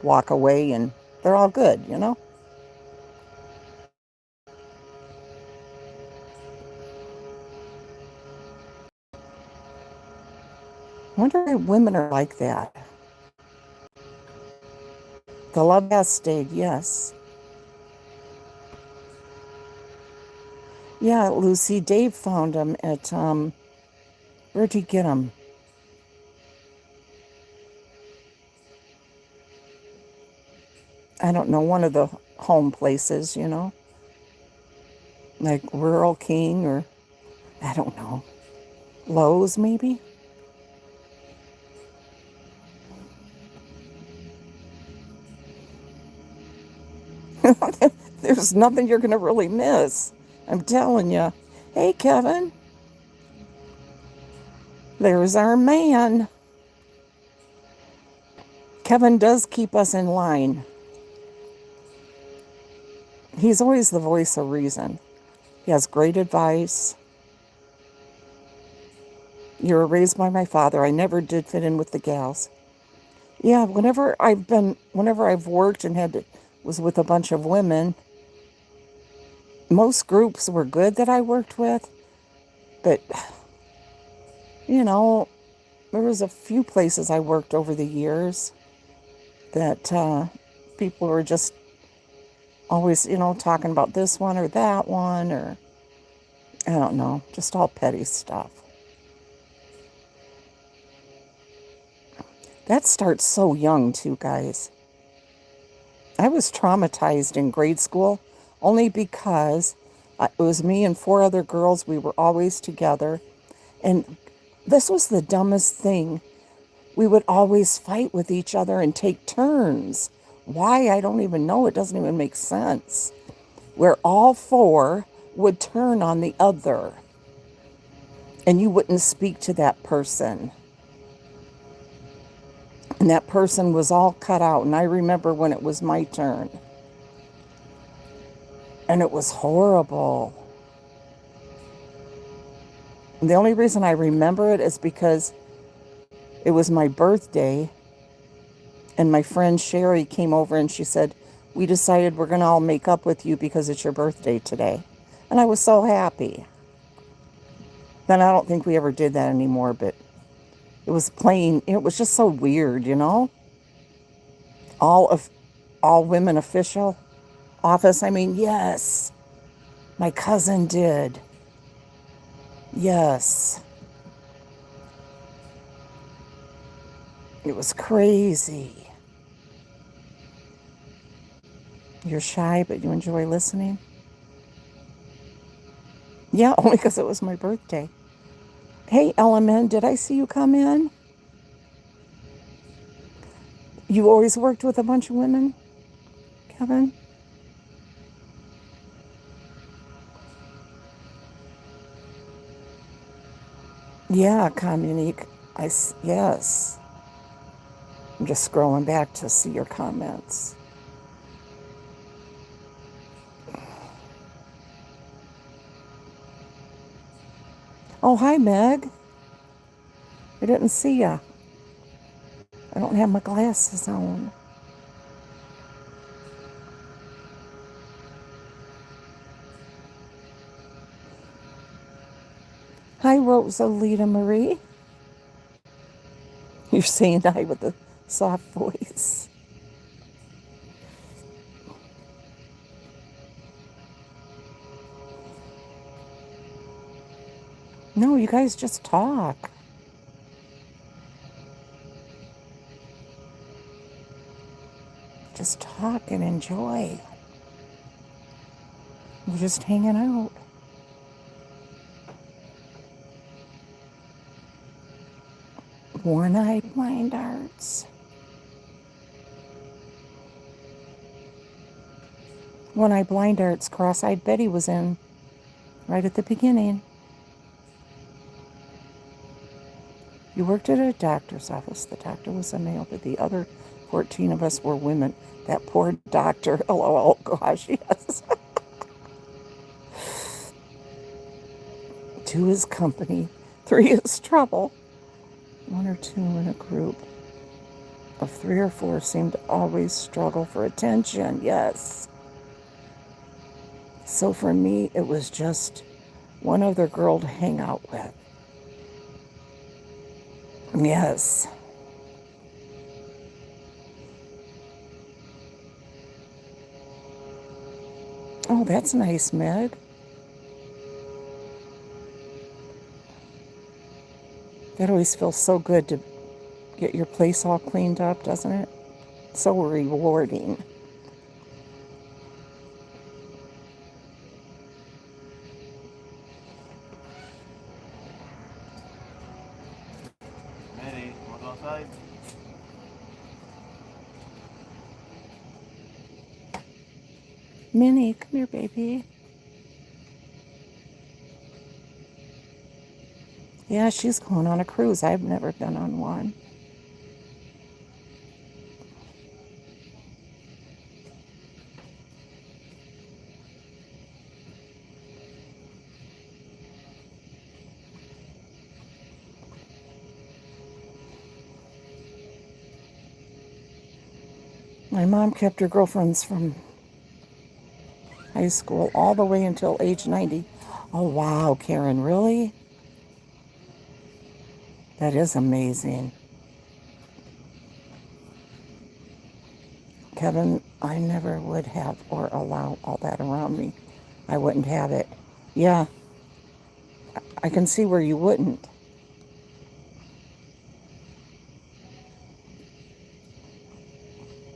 walk away and they're all good, you know. I wonder why women are like that. The love has stayed, yes. Yeah, Lucy, Dave found them at, where'd he get them? I don't know, one of the home places, you know, like Rural King or, I don't know, Lowe's maybe? There's nothing you're going to really miss. I'm telling you. Hey, Kevin. There's our man. Kevin does keep us in line. He's always the voice of reason. He has great advice. You were raised by my father. I never did fit in with the gals. Yeah, whenever I've worked and was with a bunch of women, most groups were good that I worked with, but, you know, there was a few places I worked over the years that people were just always, talking about this one or that one, or I don't know, just all petty stuff. That starts so young, too, guys. I was traumatized in grade school only because it was me and 4 other girls. We were always together. And this was the dumbest thing. We would always fight with each other and take turns. Why? I don't even know. It doesn't even make sense. Where all 4 would turn on the other. And you wouldn't speak to that person. And that person was all cut out. And I remember when it was my turn. And it was horrible. And the only reason I remember it is because it was my birthday. And my friend Sherry came over and she said, we decided we're going to all make up with you because it's your birthday today. And I was so happy. Then I don't think we ever did that anymore, but it was just so weird, All women official office. I mean, yes, my cousin did. Yes. It was crazy. You're shy, but you enjoy listening? Yeah, only because it was my birthday. Hey, Element, did I see you come in? You always worked with a bunch of women, Kevin? Yeah, Communique. Yes. I'm just scrolling back to see your comments. Oh, hi, Meg. I didn't see ya. I don't have my glasses on. Hi, Rosalita Marie. You're saying hi with a soft voice. No, you guys just talk. Just talk and enjoy. We're just hanging out. One-eyed blind arts. One-eyed blind arts, cross-eyed Betty was in right at the beginning. You worked at a doctor's office. The doctor was a male, but the other 14 of us were women. That poor doctor. Oh, gosh, yes. 2 is company. 3 is trouble. 1 or 2 in a group of 3 or 4 seem to always struggle for attention. Yes. So for me, it was just one other girl to hang out with. Yes. Oh, that's nice, Meg. That always feels so good to get your place all cleaned up, doesn't it? So rewarding. Mary, want to go outside? Minnie, come here, baby. Yeah, she's going on a cruise. I've never been on one. My mom kept her girlfriends from high school all the way until age 90. Oh, wow, Karen, really? That is amazing. Kevin, I never would have or allow all that around me. I wouldn't have it. Yeah, I can see where you wouldn't.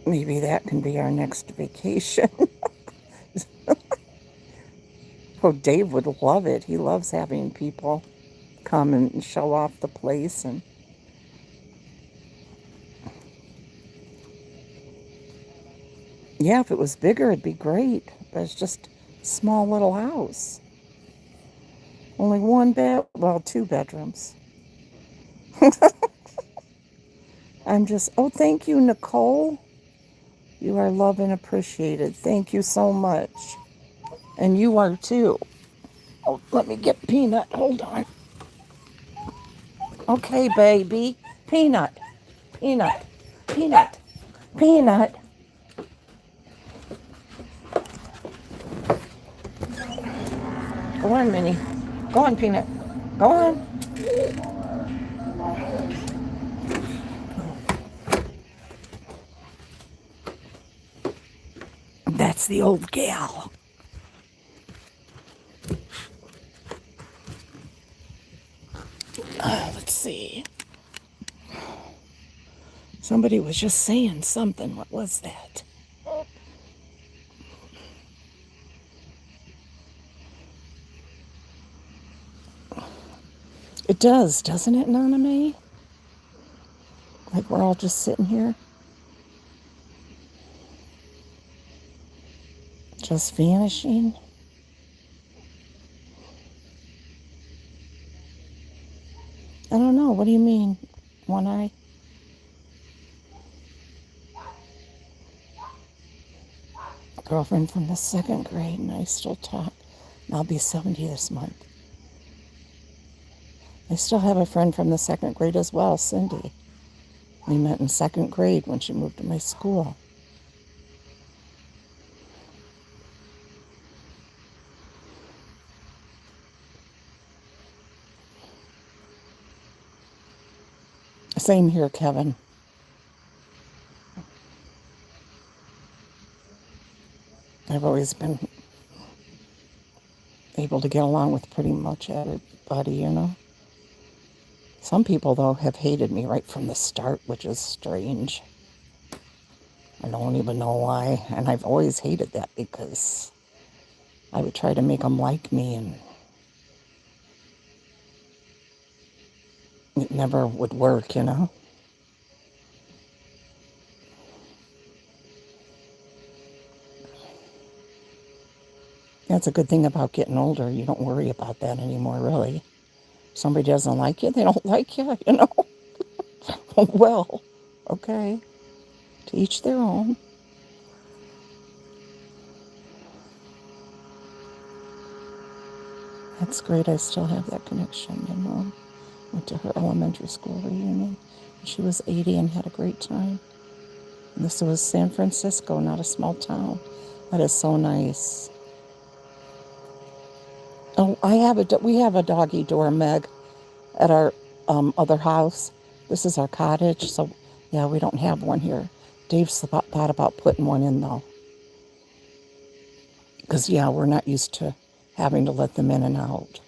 Maybe that can be our next vacation. Oh, Dave would love it. He loves having people come and show off the place. And yeah, if it was bigger, it'd be great. But it's just a small little house. Only one bed, well, two bedrooms. Oh, thank you, Nicole. You are loved and appreciated. Thank you so much. And you are too. Oh, let me get Peanut. Hold on. Okay, baby. Peanut. Peanut. Peanut. Peanut. Go on, Minnie. Go on, Peanut. Go on. That's the old gal. Let's see. Somebody was just saying something. What was that? It does, doesn't it, Nana May? Like we're all just sitting here. Just vanishing. I don't know. What do you mean? One eye? Girlfriend from the second grade, and I still talk. And I'll be 70 this month. I still have a friend from the second grade as well, Cindy. We met in second grade when she moved to my school. Same here, Kevin. I've always been able to get along with pretty much everybody, you know. Some people, though, have hated me right from the start, which is strange. I don't even know why. And I've always hated that because I would try to make them like me, and it never would work, you know. That's a good thing about getting older. You don't worry about that anymore, really. If somebody doesn't like you, they don't like you, you know. Well, okay. To each their own. That's great. I still have that connection. My mom went to her elementary school reunion. She was 80 and had a great time. And this was San Francisco, not a small town. That is so nice. Oh, we have a doggy door, Meg, at our other house. This is our cottage, so yeah, we don't have one here. Dave's thought about putting one in, though. Because, yeah, we're not used to having to let them in and out.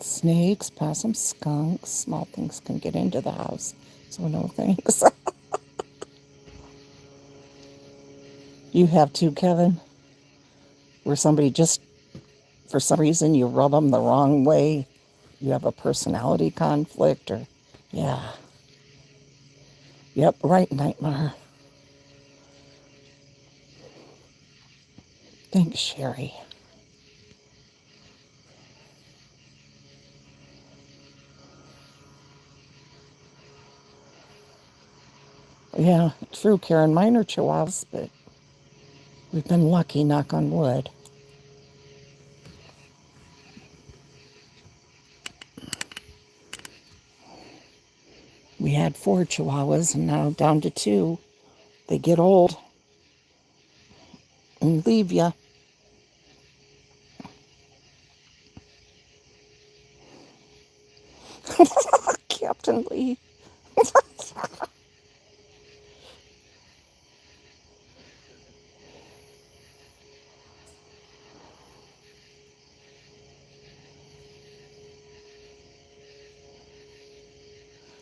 Snakes, possums, skunks, small things can get into the house. So no thanks. You have too, Kevin? Where somebody just, for some reason, you rub them the wrong way? You have a personality conflict, or, yeah. Yep, right, Nightmare. Thanks, Sherry. Yeah, true, Karen. Mine are chihuahuas, but we've been lucky, knock on wood. We had 4 Chihuahuas and now down to 2. They get old and leave you. Captain Lee.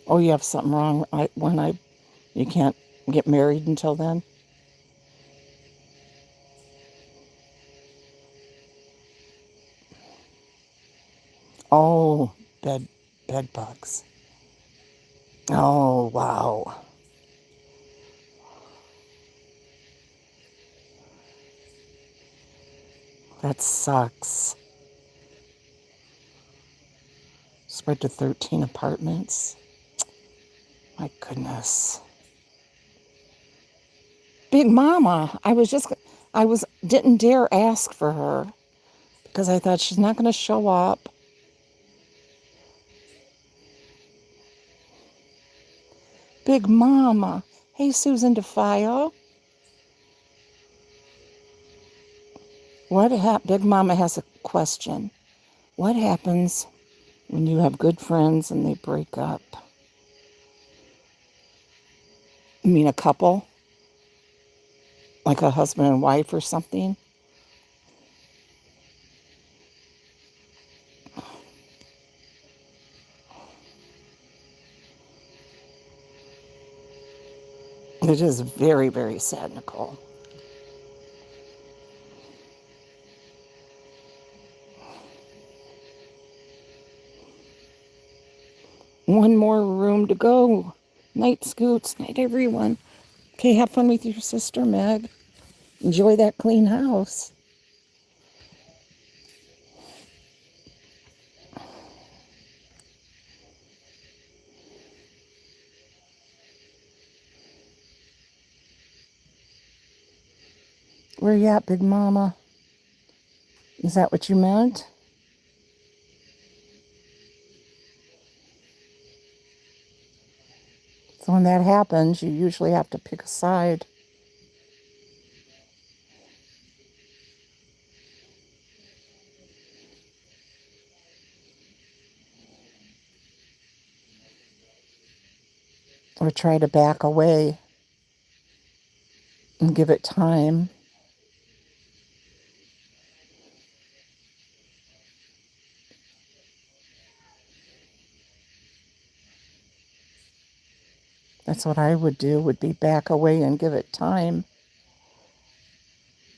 Oh, you have something wrong you can't get married until then? Oh, bed bugs. Oh, wow. That sucks. Spread to 13 apartments. My goodness. Big Mama. Didn't dare ask for her because I thought she's not going to show up. Big Mama. Hey, Susan DeFio. Big Mama has a question. What happens when you have good friends and they break up? You mean a couple? Like a husband and wife or something? It is very, very sad, Nicole. One more room to go. Night, Scoots. Night, everyone. Okay, have fun with your sister, Meg. Enjoy that clean house. Where you at, Big Mama? Is that what you meant? So when that happens, you usually have to pick a side. Or try to back away and give it time. That's what I would do, would be back away and give it time.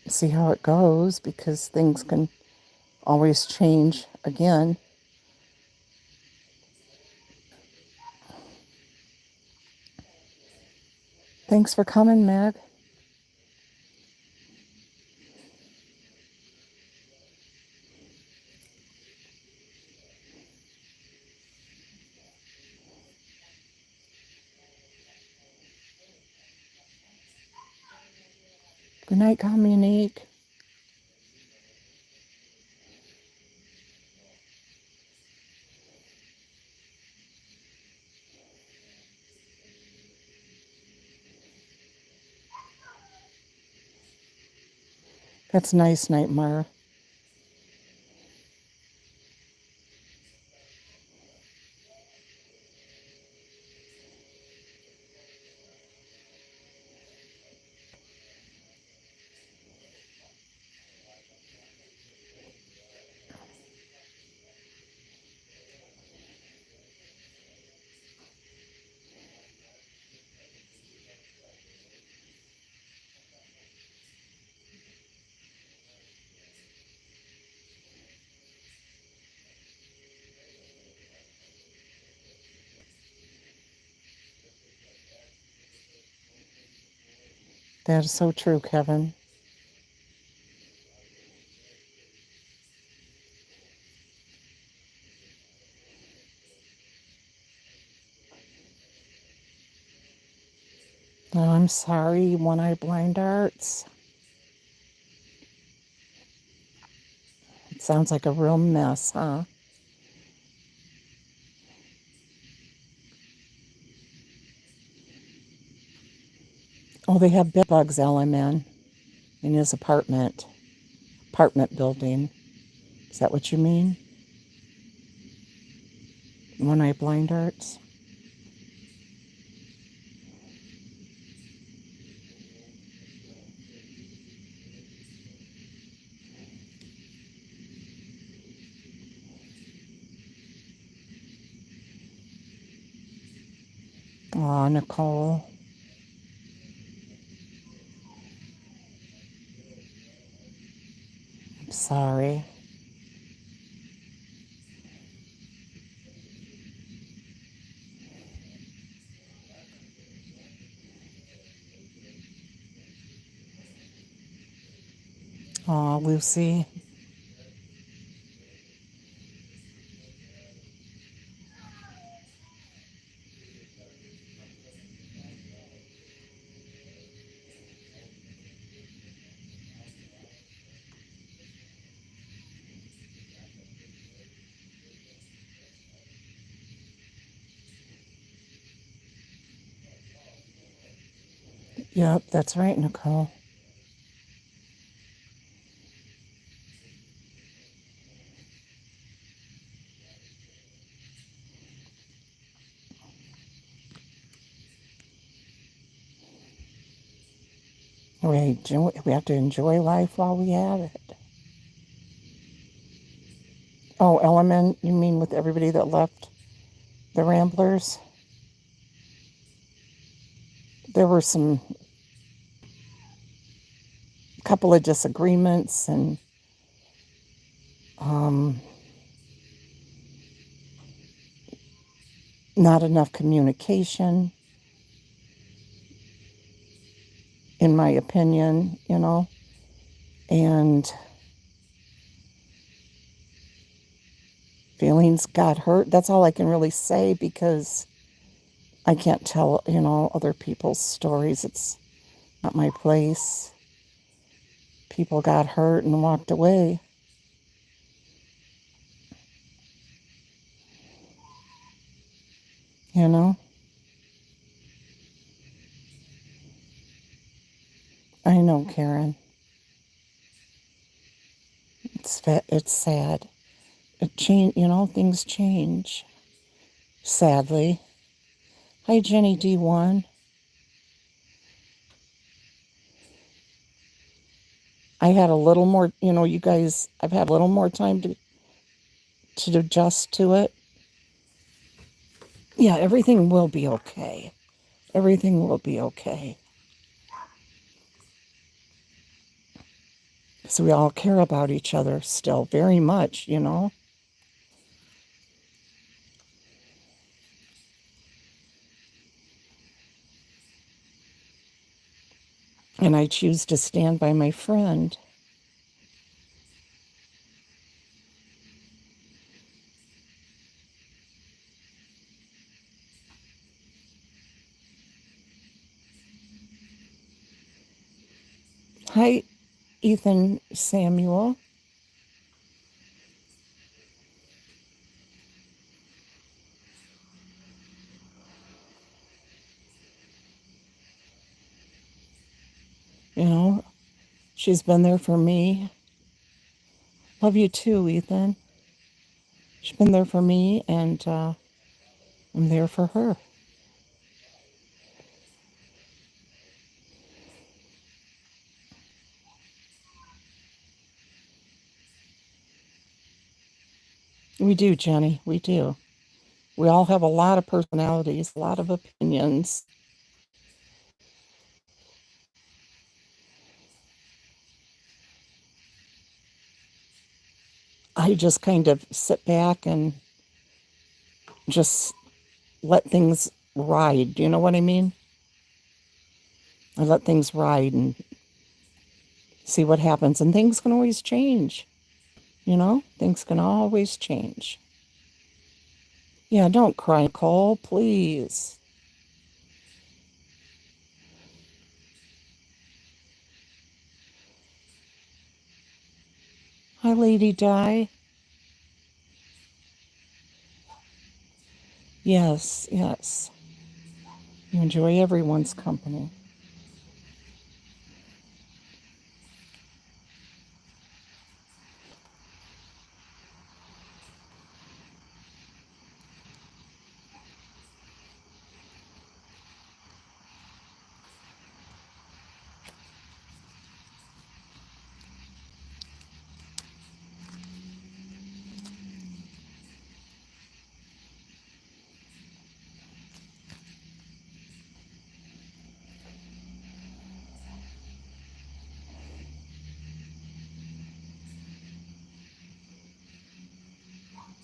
See how it goes, because things can always change again. Thanks for coming, Meg. Good night, Communique. That's nice, Nightmare. That is so true, Kevin. Oh, I'm sorry, One-Eye Blind Arts. It sounds like a real mess, huh? Oh, they have bed bugs, LMN, in his apartment building. Is that what you mean? One-eye blind arts? Aw, Nicole. I'm sorry. Aw, Lucy. Yep, that's right, Nicole. We have to enjoy life while we have it. Oh, Element, you mean with everybody that left the Ramblers? There were some couple of disagreements and not enough communication, in my opinion, and feelings got hurt. That's all I can really say because I can't tell, other people's stories. It's not my place. People got hurt and walked away. You know, I know, Karen. It's sad. Things change. Sadly. Hi, Jenny D1. I had a little more, you guys, I've had a little more time to adjust to it. Yeah, everything will be okay. Everything will be okay. So we all care about each other still very much, And I choose to stand by my friend. Hi, Ethan Samuel. She's been there for me. Love you too, Ethan. She's been there for me, and I'm there for her. We do, Jenny. We do. We all have a lot of personalities, a lot of opinions. I just kind of sit back and just let things ride. Do you know what I mean? I let things ride and see what happens. And things can always change. Things can always change. Yeah, don't cry, Nicole, please. Hi, Lady Di. Yes, yes. You enjoy everyone's company.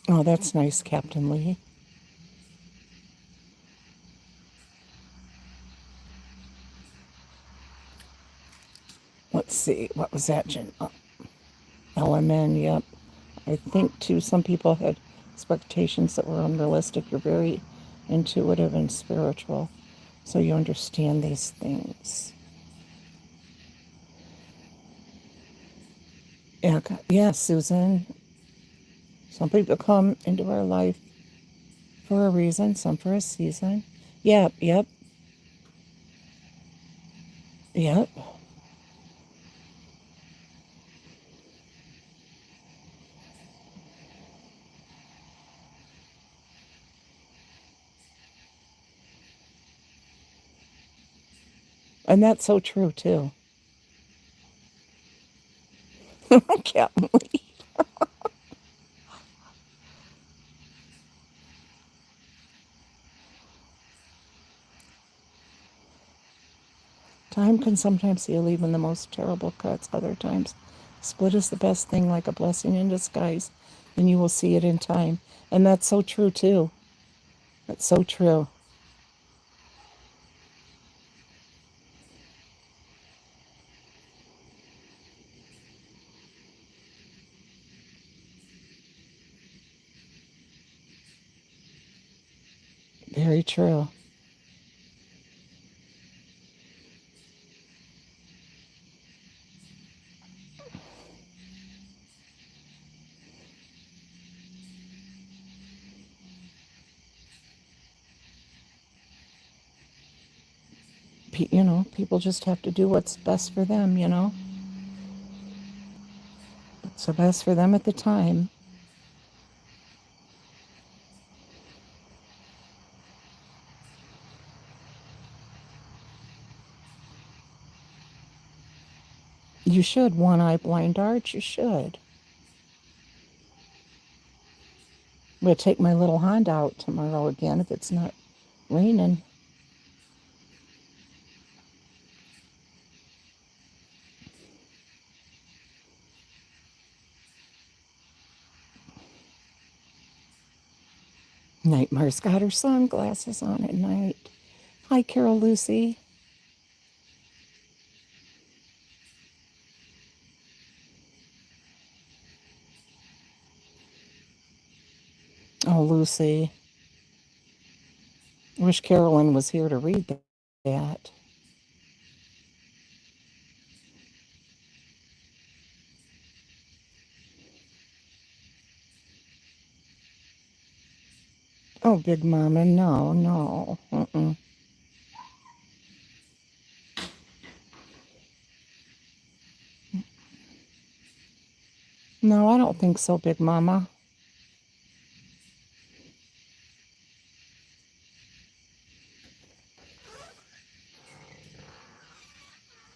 Oh, that's nice, Captain Lee. Let's see, what was that, Jen? LMN, yep. I think, too, some people had expectations that were unrealistic. You're very intuitive and spiritual, so you understand these things. Yeah, yeah, Susan. Some people come into our life for a reason, some for a season. Yep, yep, yep. And that's so true, too. Captain Lee. Time can sometimes heal even the most terrible cuts. Other times, split is the best thing, like a blessing in disguise, and you will see it in time. And that's so true, too. That's so true. Very true. People just have to do what's best for them. What's the best for them at the time. You should one eye blind arch. You should. I'm going to take my little Honda out tomorrow again if it's not raining. Nightmare's got her sunglasses on at night. Hi, Carol Lucy. Oh, Lucy. Wish Carolyn was here to read that. Oh, Big Mama, no, no. Mm-mm. No, I don't think so, Big Mama.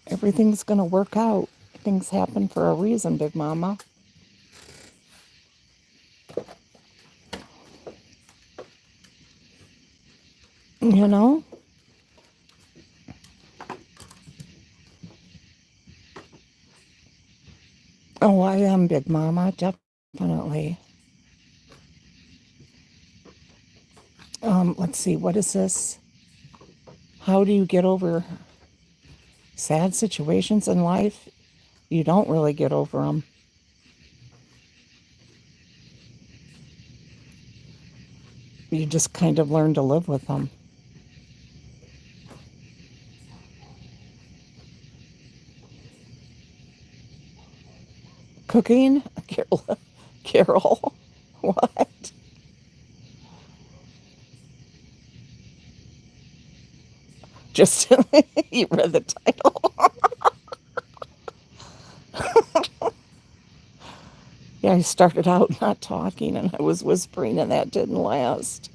Everything's going to work out. Things happen for a reason, Big Mama. You know? Oh, I am Big Mama, definitely. Let's see, what is this? How do you get over sad situations in life? You don't really get over them. You just kind of learn to live with them. Cooking? Carol, what? Just, you read the title. Yeah, I started out not talking and I was whispering, and that didn't last.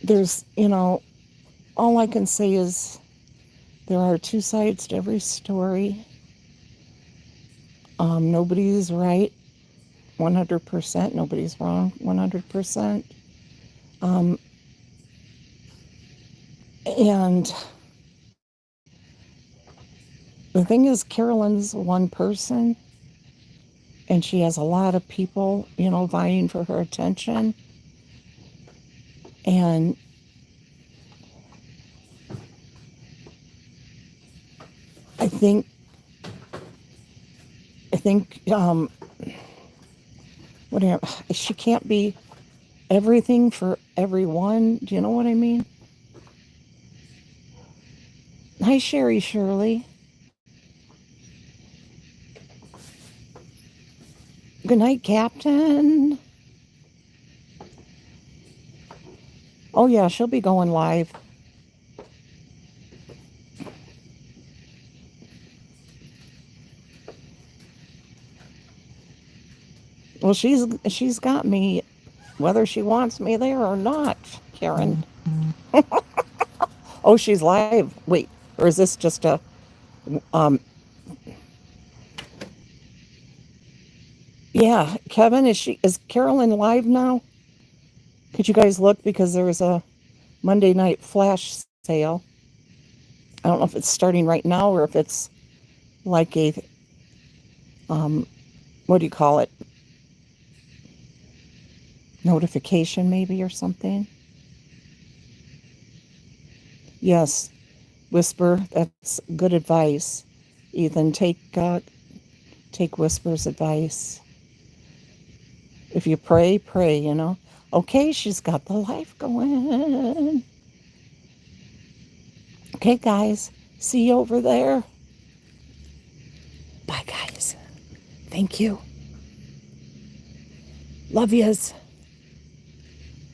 There's, all I can say is there are two sides to every story. Nobody's right 100%. Nobody's wrong 100%. Um, and the thing is, Carolyn's one person, and she has a lot of people, vying for her attention. And I think, whatever, she can't be everything for everyone. Do you know what I mean? Hi, Sherry Shirley. Good night, Captain. Oh, yeah, she'll be going live. Well, she's got me, whether she wants me there or not, Karen. Oh, she's live. Wait, or is this just a um? Yeah, Kevin, is Carolyn live now? Could you guys look, because there's a Monday night flash sale. I don't know if it's starting right now or if it's like a what do you call it? Notification maybe or something. Yes, Whisper. That's good advice. Ethan, take Whisper's advice. If you pray, pray. Okay, she's got the life going. Okay, guys, see you over there. Bye, guys. Thank you. Love yous.